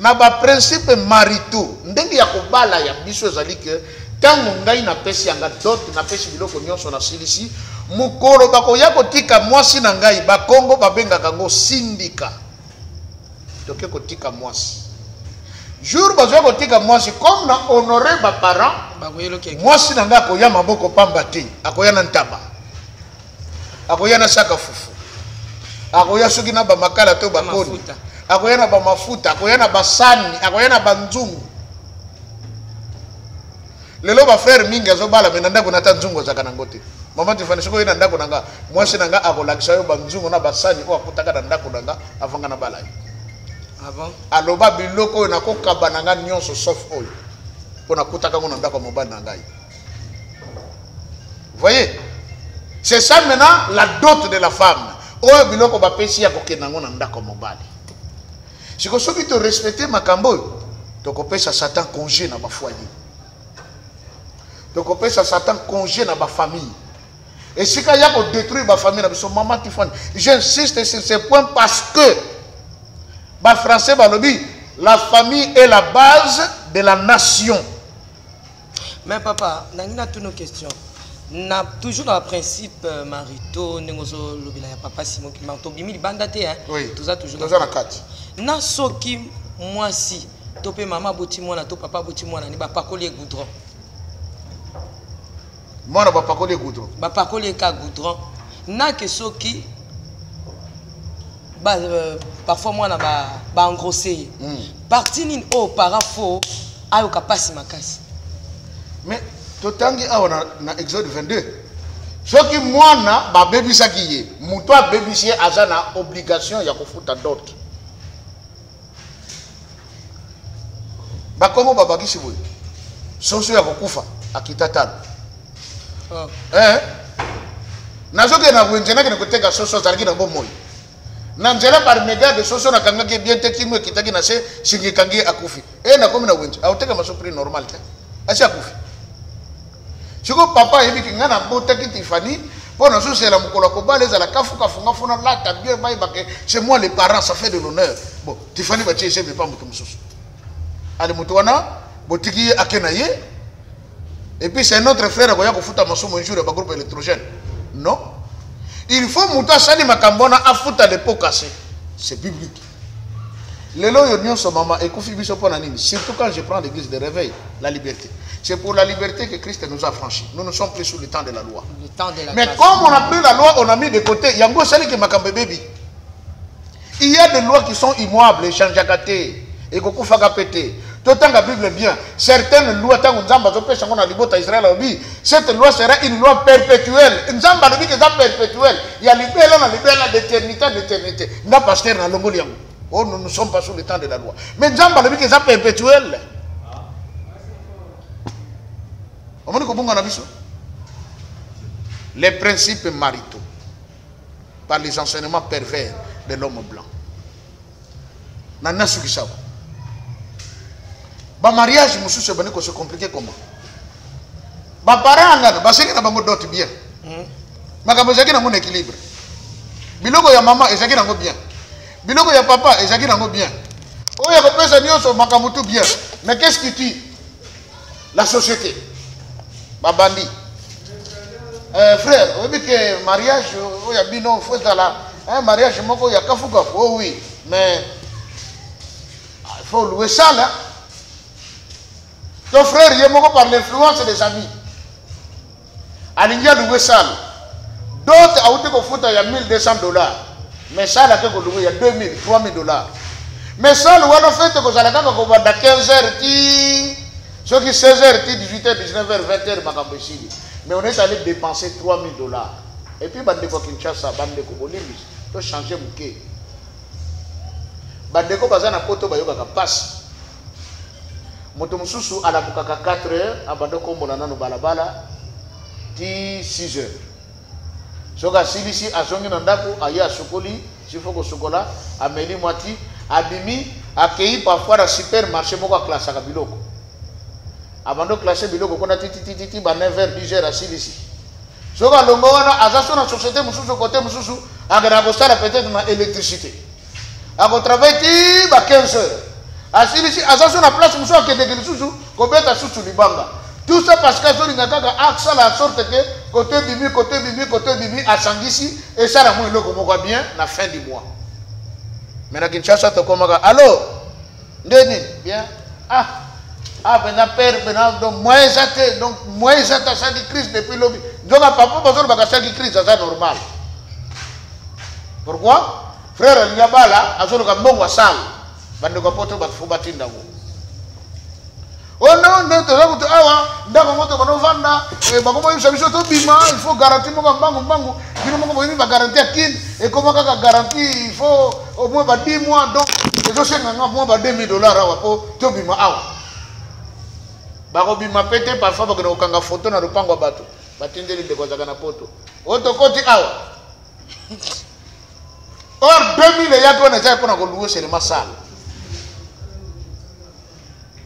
Na ba principe maritaux ndenge ya kobala ya biso ezali que tango ngai na pesi yanga d'autres na pesi biloko nyonso na silisi mukolo bakoya kotika mwasi na ngai ba Kongo babengaka ngo sindika. Toke kotika mwasi. Jour bazoya kotika mwasi comme na honorer ba parents mwasi na ngai akoya maboko pamba te akoya na ntaba akoya na saka fufu akoya soki na ba makala to ba koni akoya na ba mafuta akoya na basani akoya na banzungu lelo ba frère mingi azobala menanda kuna ta nzungu za kana ngote mama Tiffany siko ina ndako nanga mwasi nanga akolakisa yo banzungu na basani ko akutaka na ndako nanga avanga na bala avant aloba biloko na ko kabananga nyonso sauf oil pona kutaka ngona ndako mobali na ngai. Voyez, c'est ça maintenant la dot de la femme. Oyo biloko ba pesi ya kokena ngona ndako mobali. Siko soki to respecter makambo to kopesa Satan congé na ba foyer. Donc on peut Satan congé dans ma famille. Et si il y a pour détruire ma famille, j'insiste sur ce point parce que les Français, La famille est la base de la nation. Mais papa, nous avons toutes nos questions. Nous avons toujours le principe marito, nous avons papa Simon qui m'a dit que bandate hein. Oui. Tout ça toujours. Dans la carte. Na soki moi si topé maman boti mwana to papa boti mwana ni ba pakoli goudron. Moi na ba pakoli goudron. Ba pakoli ka goudron. Na ke soki ba parfois moi na ba engrosser. Parti ni o parafo ayo kapasi makasi. Mais totangi awa na Exode 22. Soki mwana ba bebisa kiye, muto a bebisi azana obligation ya kofuta dot. Bakomo babakisi boye. Soso ya kokufa akitatana. Oh. Nazoke na wenjena ke kuteka soso zalaki na bomoyi. Na nzela par mega de soso na kangaki bien tekimwe kitaki na se singi kangi akufi. Na komi na wenje. Auteka masopri normal te. Asi akufi. Siko papa yebi ki ngana botaki Tiffany pour nous c'est la mukolo ko baleza la kafu kafunga funa la tabia bai bake c'est moi les parents ça fait de l'honneur. Bon, Tiffany ba tchese pas mutu mususu. Ali mutu wana botiki akena ye. Et puis c'est notre frère ko ya ko futa masomo jour ba groupe électrogène. Non. Il faut muta sali makambona afuta de pot cassé. C'est biblique. Lelo yo nyonso mama ekufi biso pona nini? Surtout quand je prends l'église de réveil, la liberté. C'est pour la liberté que Christ nous a franchis. Nous ne sommes plus sous le temps de la loi. Le temps de la Mais grâce. comme on a pris la loi, on a mis de côté. Yango sali ke makambe baby. Il y a des lois qui sont immuables, chanjakate, et koku fagapete. D'autant que la Bible est bien. Certaines lois, tant Nzamba zope chango na libota Israël obi, cette loi sera une loi perpétuelle. Nzamba le dit que c'est perpétuel. Il y a libéla d'éternité d'éternité. N'a pasteur na longoli yango. Oh, nous ne sommes pas sous le temps de la loi. Mais Nzamba le dit que c'est perpétuel. Les principes maritaux par les enseignements pervers de l'homme blanc. Nana Sukisawa. Ba mariage musu se bani ko se compliqué comment? Ba parents ngana ba seki na bango dot bien. Makambo seki na mon équilibre. Biloko ya maman ezaki nango bien. Biloko ya papa ezaki nango bien. Oya ko pesa nyonso makambo tout bien. Mais qu'est-ce qui tue la société? Babandi. Frère, vous dites que mariage, il y a bino, faut un mariage, il y a kafuka. Oh oui, mais il faut louer ça là. Ton frère, il est par l'influence des amis. Alingia louer ça. D'autres, il y a $1,200. Mais ça, là, il y a $2,000, $3,000. Mais ça, le one fait que vous allez à 15 h. Ceux qui 16h, 18h, 19h, 20h, mais on est allé dépenser $3,000. Et puis, Bandeko Kinshasa, Bandeko Bolimis, tu as changé Mouké. Bandeko Bazana Poto Bayoga passe. Motomususu à la Mukaka 4h, à Bandeko Monanano Balabala, 6h. Soga Silisi, à Zongi Nandako, à Ya Sokoli, Sifoko Sokola, à Meli Mwati, à Bimi, accueilli parfois dans le supermarché Moka classe à Biloko. Avant de classer biloko qu'on a titi ba 9h 10h à Silisi. Soga longo wana azaso na société mususu côté mususu agana bosala peut-être na électricité. Ako travailler ti ba 15h. À Silisi azaso na place mususu akende mususu ko beta susu libanga. Tout ça parce que zoli ngaka axa la sorte que côté bibi à Sangisi et ça la mo loko moko bien na fin du mois. Mais na Kinshasa to komaka allô ndeni bien maintenant père donc moi j'attends ça qui crise depuis l'objet donc papa besoin de ça qui crise c'est normal. Pourquoi frère Nyabala azolo ka mbongo sala bande ko poto ba fuba tinda ngo oh non to za kutu awa ndako moto kono vanda ba ko mo biso to bima il faut garantir mo bangu bino mo ko ba garantir kin et comment ka garantie il faut au moins ba 10 mois donc les autres nganga moins ba $2,000 awa po to bima awa. Barobi m'a pété parfois parce que nous avons photo dans le pango bateau. Batindeli de Kozaka na poto. Auto koti awa. Or 2000 ya ko na ja ko na ko louer seulement salle.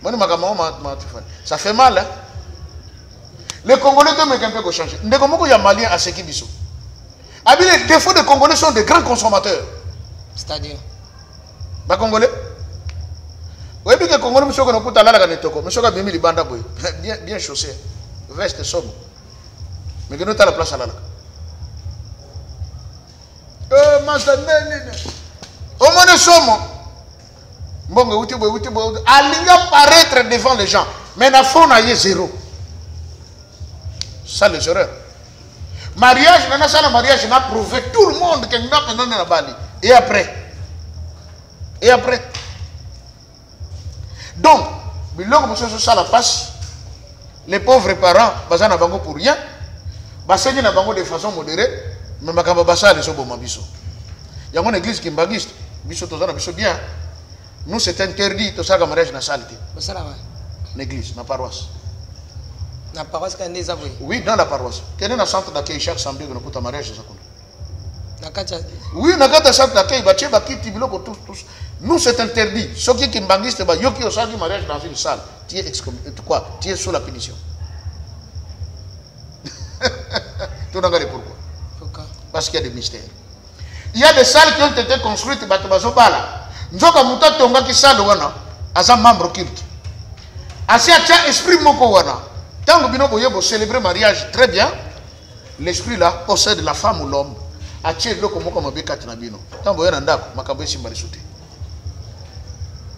Moni makama ma Tiffany. Ça fait mal hein. Les Congolais doivent un peu changer. Ndeko moko ya Malien à seki biso. Abi les défauts des Congolais sont des grands consommateurs. C'est-à-dire ba Congolais que Congolais, monsieur, qu'on a coupé à la ganetoko, monsieur, qu'on a mis les bandes bien chaussés, veste somme. Mais que nous avons la place à la. Au moins de somme. Bon, alinga paraître devant les gens. Mais la faune a zéro. Ça, les erreurs. Mariage, mariage, on a prouvé tout le monde que nous avons la Bali. Et après. Et après. Donc, ça la passe. Les pauvres parents, ils n'ont pour rien. Ils n'ont de façon modérée. Mais ils n'ont pas de mabiso. Il y a une église qui est bien. Nous, c'est interdit de faire mariage dans la salle. L'église, dans la paroisse. Dans la paroisse, oui, dans la paroisse. Quel est le centre d'accueil chaque samedi que nous avons mariage? Oui, dans le centre d'accueil, tous. Nous, c'est interdit. Ceux qui sont bangistes, ils ont mariage dans une salle. Tu es sous la punition. Tu n'as pas pourquoi? Pourquoi? Parce qu'il y a des mystères. Il y a des salles qui ont été construites par Bazobala. Nous avons dit salle as un membre culte. Asi a esprit moko wana. Tant que bino boye célébrer mariage très bien, l'esprit là possède la femme ou l'homme. A tie loko moko mabeka tina bino. Tant boye na ndako makambo esimba lisute.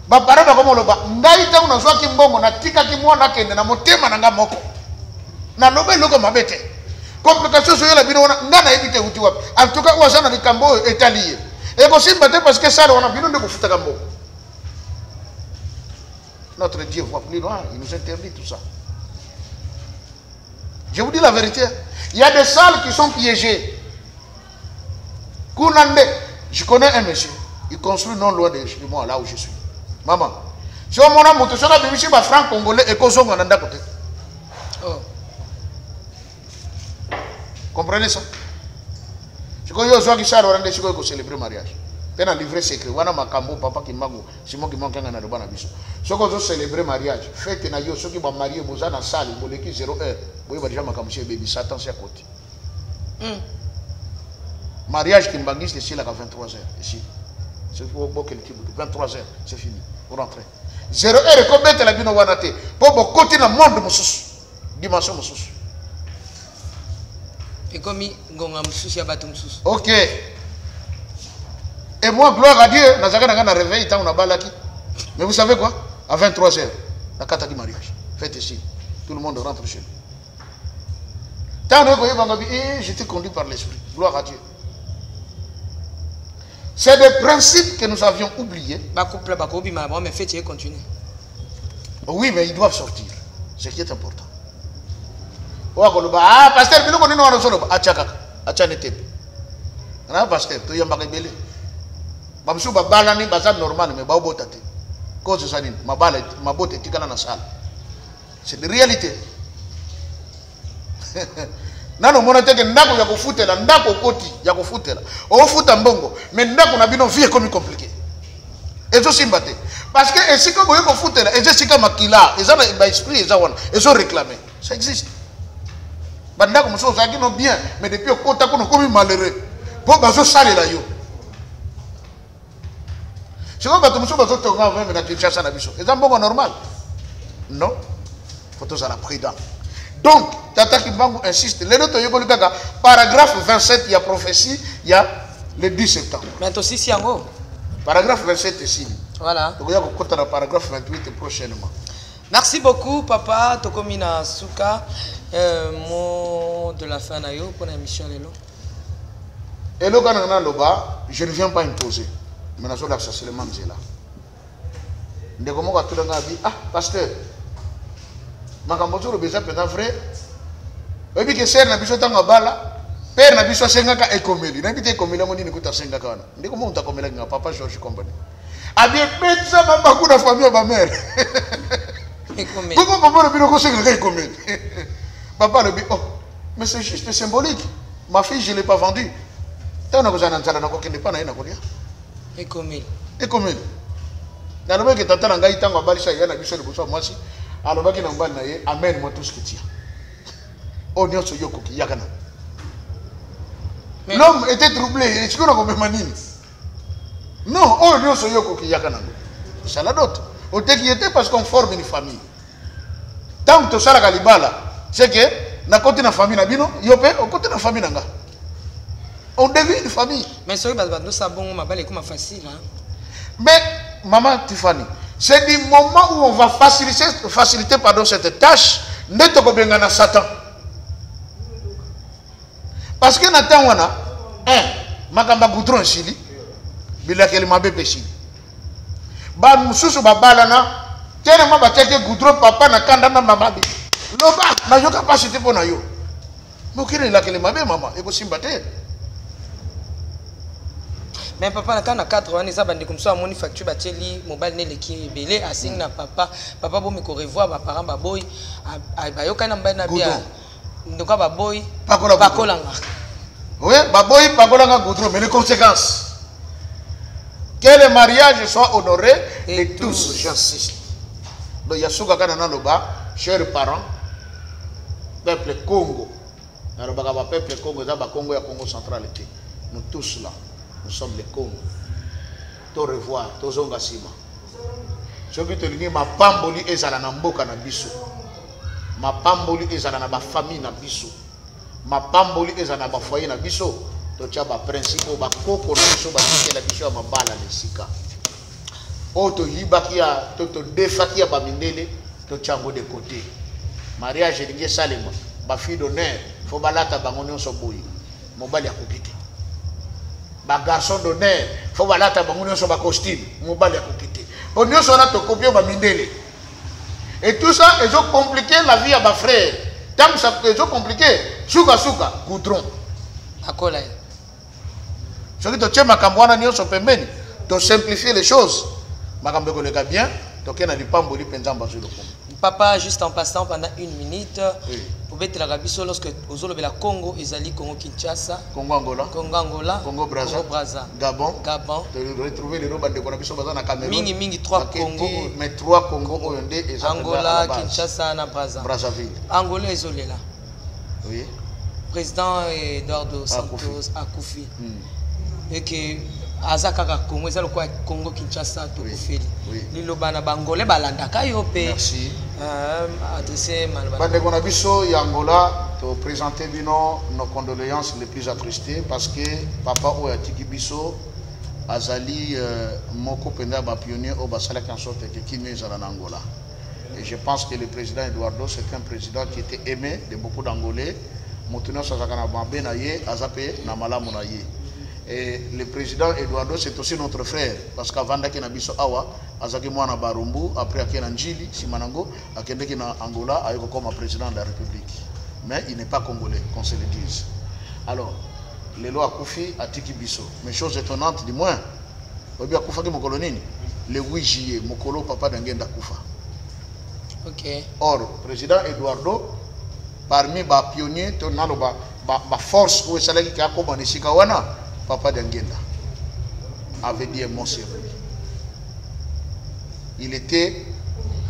Ba parada komo loba ndai tangu na zwa kimbongo na tika kimwana kende na motema na nga moko. Na lobe loko mabete. Complication sur la bino wana ngana ebite uti wapi. En tout cas ouazana ni kambo étalé. Et aussi parce que ça on a bino de kufuta kambo. Notre Dieu voit plus loin, il nous interdit tout ça. Je vous dis la vérité. Il y a des salles qui sont piégées. Kounande, je connais un monsieur, il construit non loin de chez moi, là où je suis. Maman, si on m'a monté sur la Bible, franc congolais et qu'on en a côté. Comprenez ça? Je connais aux gens qui sont rendez pour célébrer le mariage. C'est un livret secret. Wana makambo papa qui mango, Simon qui manque un bana biso. Ceux qui ont célébré mariage, fête na yo, ceux qui vont marier boza na salle, boleki 0 heure. Boye ba déjà makambo chez baby Satan c'est à côté. Mariage qui mbangis ici là à 23h ici. C'est pour beaucoup le type 23h, c'est fini. Vous rentrez. 0 heure et combien tu la bino wana te. Pour beaucoup côté dans monde mususu. Dimension mususu. Et comme ngonga mususu ya batu mususu. OK. Et moi, gloire à Dieu, nous avons réveillé, mais vous savez quoi? À 23h, la carte du mariage. Faites ici. Tout le monde rentre chez nous. Tant que j'étais conduit par l'esprit. Gloire à Dieu. C'est des principes que nous avions oubliés. Oui, mais ils doivent sortir. Ce qui est important. Ah, pasteur, nous connaissons pasteur, tu es Bamsou babala ni bazab normal mais baobota te. Cause ça ni mabala mabote tikana na sala. C'est la réalité. Nano mona teke ndako ya kufutela ndako koti ya kufutela. O futa mbongo mais ndako na bino vie comme compliqué. Ezo simbate. Parce que si ko boye ko futela ezo sika makila, ezo ba esprit ezo wana, ezo réclamer. Ça existe. Bandako muso zaki no bien mais depuis kota ko no komi malheureux. Po bazo sale la yo. Je ne sais pas si vous avez un normal. Non. Il faut tous aller prudent. Donc, Tata Kimbangu insiste. Paragraphe 27, il y a prophétie, il y a le 10 septembre. Mais aussi, si en Paragraphe 27 ici. Voilà. Donc, il y a le paragraphe 28 prochainement. Merci beaucoup, papa. Tokomina Souka. Mot de la fin pour l'émission. Hello, je ne viens pas imposer. Mais je vais c'est le mamzela. Ndé comment quand tu l'as dit, ah pasteur, ma cambozo le besoin peut être vrai. Et puis que sœur n'a besoin tant bala, père n'a besoin 5 ans et comédie. N'a pas comédie mon dit que 5 ans. Ndé comment on t'a comédie avec papa Georges compagnie. A bien mettre ça ma beaucoup de famille ma mère. Comment papa le bino ko 5 ans et comédie. Papa le dit oh mais c'est juste symbolique. Ma fille je l'ai pas vendue. Tant on a besoin d'entendre na ko kende pas na ina ko dia. Et comment? Et comment? Dans le moment que tu entends un gars qui a balissé, il y a un bichon de bousson, moi aussi. Alors, il y a un gars qui a amène moi tout ce que tu as. Oh, Dieu, c'est Yoko qui y a. L'homme était troublé. Est-ce qu'on a comme manine? Non, oh, Dieu, c'est Yoko qui y a. C'est la dot. Au qui était parce qu'on forme une famille. Tant que tu as la galibala, c'est que na côté na famille na bino, yopé au côté na famille nanga. On devient une famille. Mais c'est vrai que ça bon ma balle comme facile hein. Mais maman Tiffany, c'est du moment où on va faciliter pardon cette tâche, neto ko benga na Satan. Parce que Nathan wana makamba goudron chili bila kele mabe pechili. Ba mususu babala na tene ma bateke goudron papa na kanda na mama bi. Loba na yo capacité pona yo. Mokire la kele mabe mama eko simbate. Mais papa na kana 4 ans ça bandi comme ça moni facture bateli mobile ne leki belé asing na papa bon me ko revoir ba parents ba boy ba yo kana mbana bien ndoka ba boy pakolanga. Oui, ba boy pakolanga goudron mais les conséquences que le mariage soit honoré et tous, j'insiste. Donc yasuka kana na loba chers parents peuple Congo. Na loba ka peuple Congo za ba Congo ya Congo central été. Nous tous là. Nous sommes les Congo. Au revoir, tozonga sima. Soki tolingi mapamboli ezala na mboka na biso. Mapamboli ezala na ba famille na biso. Mapamboli ezala na ba foyer na biso. Tocha ba principe ba koko na biso ba tikela biso ya mabala lesika. Oto yibaki ya toto defaki ya ba mindele tochango de côté. Mariage lingi salema ba fille d'honneur fo balata bango nyonso boyi. Mobali akopite. Ba garçon d'honneur faut balata bango nyonso ba costume mobali akopite. On nyonso na to copier ba mindele. Et tout ça ils ont compliqué la vie à ba frère. Tant ça ils ont compliqué suka goudron. Akola. Ce qui te tient makambo na nyonso pembeni to simplifier les choses. Makambo ko leka bien to kena lipamboli penza mbazo le kombo. Papa, juste en passant pendant 1 minute, pour mettre la Gabiso, lorsque aux Olo de la Congo, Ezali, Congo Kinshasa, Congo Angola, Congo Brazza, Gabon, de retrouver les robes de Konabiso dans Cameroun. Mingi 3 Congo, mais 3 Congo Angola, Kinshasa, Brazzaville. Angola est là. Oui. Président Eduardo Santos Akoufi. Et que Azaka Congo, c'est le Congo Kinshasa, Tokofeli. Liloba na Bangolais balandaka yo pe. Merci. Adressé Bande Konabiso et Angola, te présenter nos condoléances les plus attristées parce que papa Oyatiki Biso Azali Moko Penda ba pionnier au Basala en sorte que qui est en Angola. Et je pense que le président Eduardo c'est un président qui était aimé de beaucoup d'Angolais. Motuno Sazakana Bambe Naye, Azape Namala Monaye. Et le président Eduardo c'est aussi notre frère parce qu'avant qu'il Nabiso Awa, Azaki Mwana Barumbu, après qu'il Njili, Simanango, Akendeki na Angola, a eu comme président de la République. Mais il n'est pas congolais, qu'on se le dise. Alors, les lois Koufi à Tiki Biso. Mais chose étonnante, du moins, Obi Akoufa qui Mokolonini, le 8 juillet, Mokolo Papa d'Angenda Koufa. Ok. Or, président Eduardo, parmi les pionniers, la force où il y a comme Nishikawana, Papa d'Angenda avait dit un mot sur lui. Il était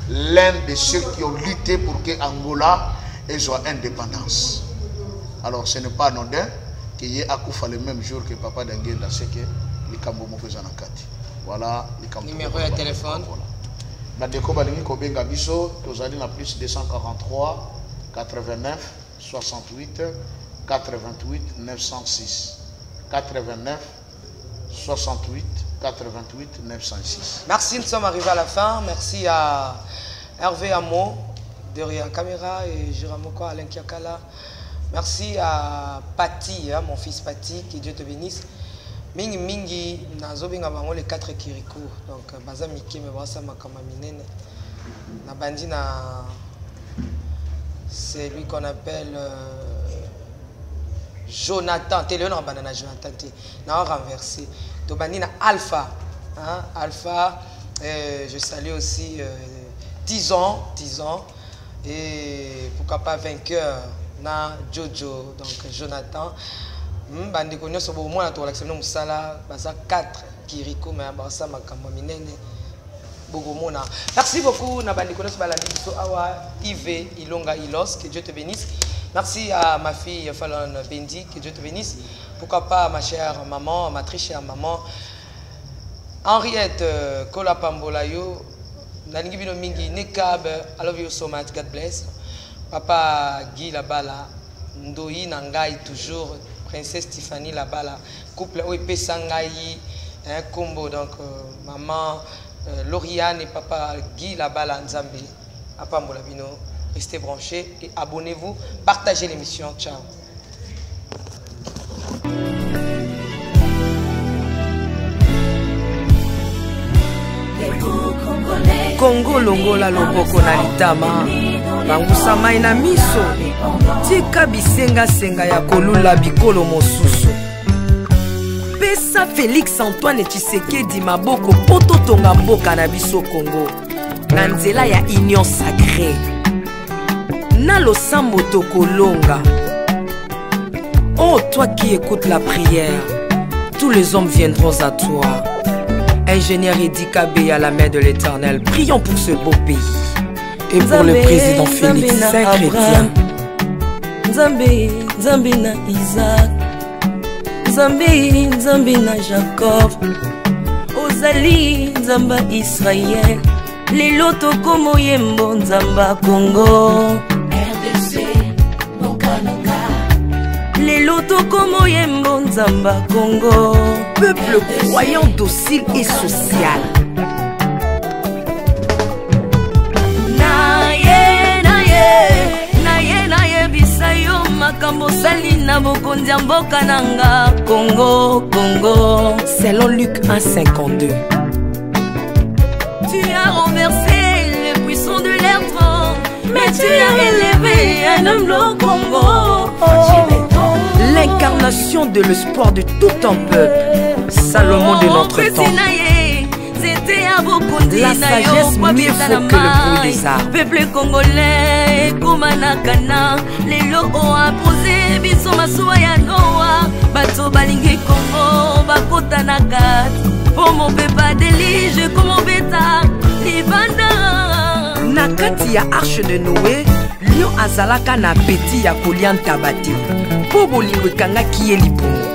l'un de ceux qui ont lutté pour que Angola ait son indépendance. Alors ce n'est pas anodin qu'il y ait Akoufa le même jour que Papa d'Angenda, c'est que les Kambomo faisaient en Kati. Voilà les Kambomo. Numéro de téléphone. La déco balingi Kobenga Biso, Tozali na plus 243 89 68 88 906. 89 68 88 906. Merci, nous sommes arrivés à la fin. Merci à Hervé Amo derrière la caméra et Jiramoko Alain Kiakala. Merci à Pati, mon fils Pati, que Dieu te bénisse. Mingi mingi nazobinga bango les 4 kiriko. Donc baza miki me basa makama minene. Na bandi na c'est lui qu'on appelle Jonathan, Téléon banana Jonathan, n'a renversé. Tobanina Alpha, hein? Alpha, je salue aussi 10 ans, et pourquoi pas vainqueur, na Jojo, donc Jonathan. Bandi konyo so bo mwana to l'accepter musala, baza 4 kiriko mais basa makamba minene. Bogomona. Merci beaucoup na bandi konyo so balandi so awa Yves Ilonga Ilos, que Dieu te bénisse. Merci à ma fille Fallon Bendi, que Dieu te bénisse. Pourquoi pas à ma chère maman, ma très chère maman, Henriette Kola Pambolayo, nalingi bino mingi Nekab, I love you so much, God bless. Papa Guy Labala, Ndoi Nangai toujours, Princesse Tiffany Labala, couple OEP Sangai, un combo donc maman Lauriane et papa Guy Labala Nzambi. Papa Molabino, restez branchés et abonnez-vous, partagez l'émission. Ciao. Congo longola loboko na litama bangusa mai na miso tika bisenga senga ya kolula bikolo mosusu pesa Félix Antoine Tshisekedi maboko poto tonga mboka na biso Congo na nzela ya union sacrée na losambo tokolonga. Oh toi qui écoutes la prière, tous les hommes viendront à toi. Ingénieur Edi Kabé à la main de l'Éternel, prions pour ce beau pays et pour le président Félix Saint-Chrétien. Nzambe na Isaac, Nzambe na Jacob, Ozali Nzamba Israël, lelo tokomo yembo Nzamba Congo, RDC Bokananga, lelo tokomo yembo Nzamba Congo. Peuple croyant docile et social. Naye bisayo makambo sali na bokonzi mboka nanga Congo. Selon Luc 1,52. Tu as renversé le puissant de leur trône, mais tu as élevé un homme au Congo. L'incarnation de l'espoir de tout un peuple. Salomon de notre temps. La sagesse mieux faut que le bruit des arbres. Peuple congolais, Kumanakana, les lots ont posé, biso masuaya noa, bato balingi Congo, bakota nakat, pour mon peuple délige, comme mon bêta, libanda. Nakati ya arche de Noé, lion azalaka na peti ya kolian tabati. Po bolingo kanga kiye lipungu.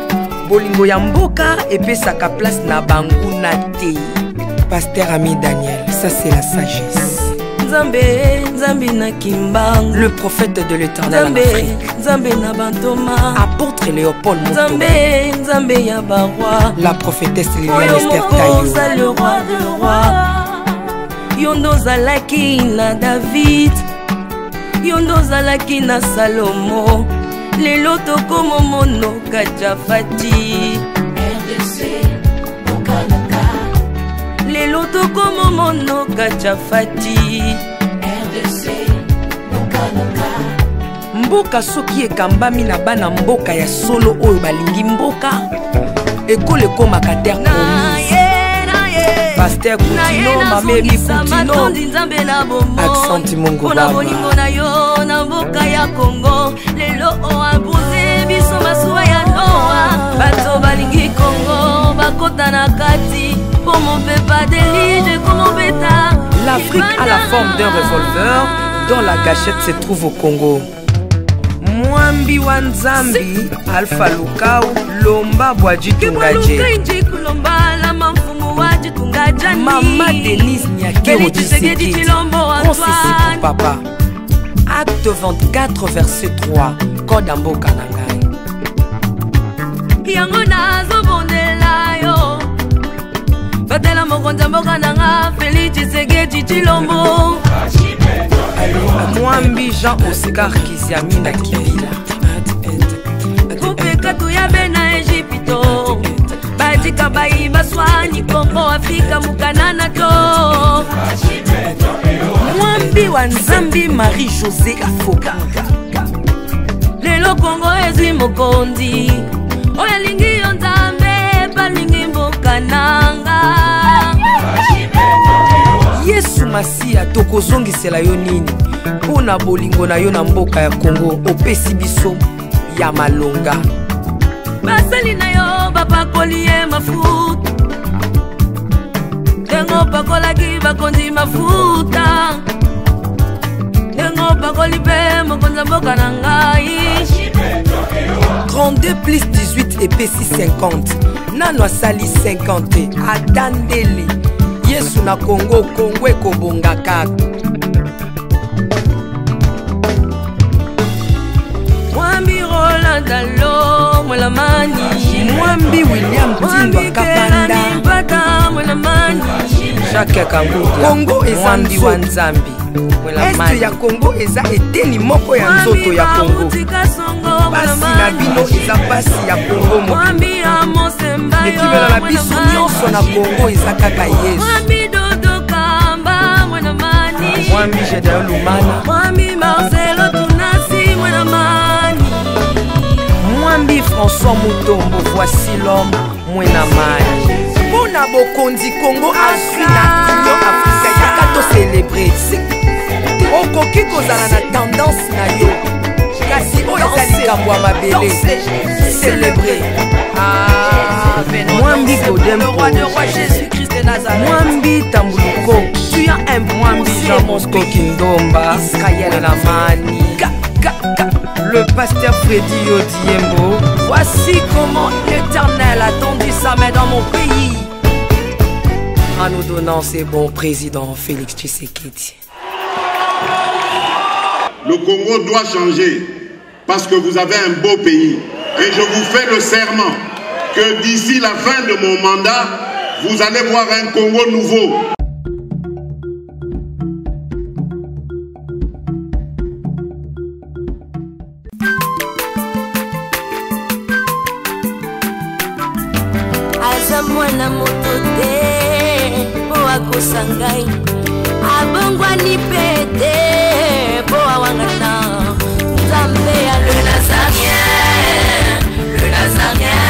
Bolingo ya mboka epesaka place na bangu na te. Pasteur Ami Daniel, ça c'est la sagesse. Nzambe na Kimbang, le prophète de l'Éternel en Afrique. Nzambe na Bantoma, apôtre Léopold Mutombo. Nzambe ya baroi, la prophétesse Liliane Esther Tayo, le roi de roi. Yondo zalaki na David, Yondo zalaki na Salomo. Lelo tokomo mono Kajafati, RDC Bokananga. Lelo tokomo mono Kajafati, RDC Bokananga. Mboka soki ekambami na bana mboka ya solo oyo balingi mboka ekole komaka terre promise. Pasteur Koutino, Mamébi Koutino, Accent Mungu Baba. Na yo na mboka ya Congo, lelo o imposé biso masuwa ya noa, bato balingi Congo, bakota na kati, pour mon peuple délige comme mon bêta. L'Afrique a la forme d'un revolver dont la gâchette se trouve au Congo. Mwambi wa Nzambi, Alpha Lukau, Lomba Bwadji Tungaje. Maman Denise Nyakero Tshisekedi, Consissi pour papa. Acte 24, verset 3, Kodambo Kanangai. Yango nazo bondela yo, batela mokonza mboka nanga, Félix Tshisekedi Tshilombo. Mwambi Jean Oscar Kiziamina Kibila. Kupeka tuyabe na Egypto, batika bayi baswani Congo Afrika mukanana to. Mwambi wa Nzambi Marie-José Ifoka. Lelo Congo ezwi mokonzi, oya lingi yo Nzambe, balingi mboka nanga. Yesu Masia tokozongisela yo nini mpona bolingo na yo na mboka ya Congo opesi biso ya malonga. Basali na yo bapakoli ye mafuta, ndengo pakolaki bakonzi mafuta, ndengo pakoli pe mokonza mboka na ngai. 32 plus 18 epesi 50, nano asali 50 atandeli Yesu na Congo, Congo ekobonga kaka. Mwambi Roland Dalo Mwelamani, Mwambi William Tindwa Kapanda, Jacques Kangourou, Congo eza Mwambi wa Nzambi Est ya Congo eza eteni moko ya nzoto ya Congo. Basi na bino eza basi ya Congo moko. Ekibela na biso nyonso na Congo eza kaka Yesu. Mwambi Gedeon Lumana, Mwambi Marcelo Tunasi Mwenamani, Mwambi François Moutombo, voici l'homme Mwenamani. Mpona bokonzi Congo azwi na Union Africaine yaka to célébrer. Okoki kozala na tendance na yo, kasi oyo eza likambo ya mabele. Célébrer. Mwambi Godempo, Mwambi Tambuluko, Tu as un Mwambi Jean Bosco Kindomba, Mwenamani, le pasteur Freddy Odiembo. Voici comment l'Éternel a tendu sa main dans mon pays En nous donnant ces bons présidents Félix Tshisekedi. Le Congo doit changer parce que vous avez un beau pays. Et je vous fais le serment que d'ici la fin de mon mandat, vous allez voir un Congo nouveau. Azamwana motote po akosangai abongwani pete po awangata Nzambe ya le Nazarien, le Nazarien,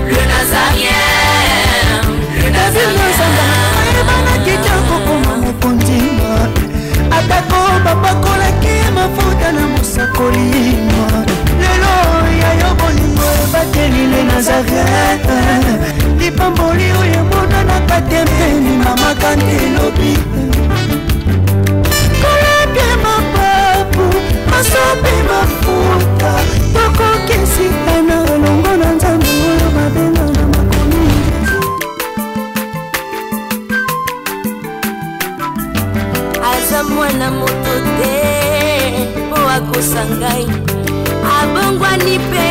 le Nazarien, le Nazarien. Ebana kitoko koma mokondima atako bapakolaki mafuta na mosakolima lelo ya yo bolingo ebateli le Nazareth lipamboli oyo emonanaka tembeni mama kandelobi kolapie mapapu masopi mafuta tokokisikana elongo na Nzambe oyo babenga na makomi Azamwana motote po akosangai abongwani pe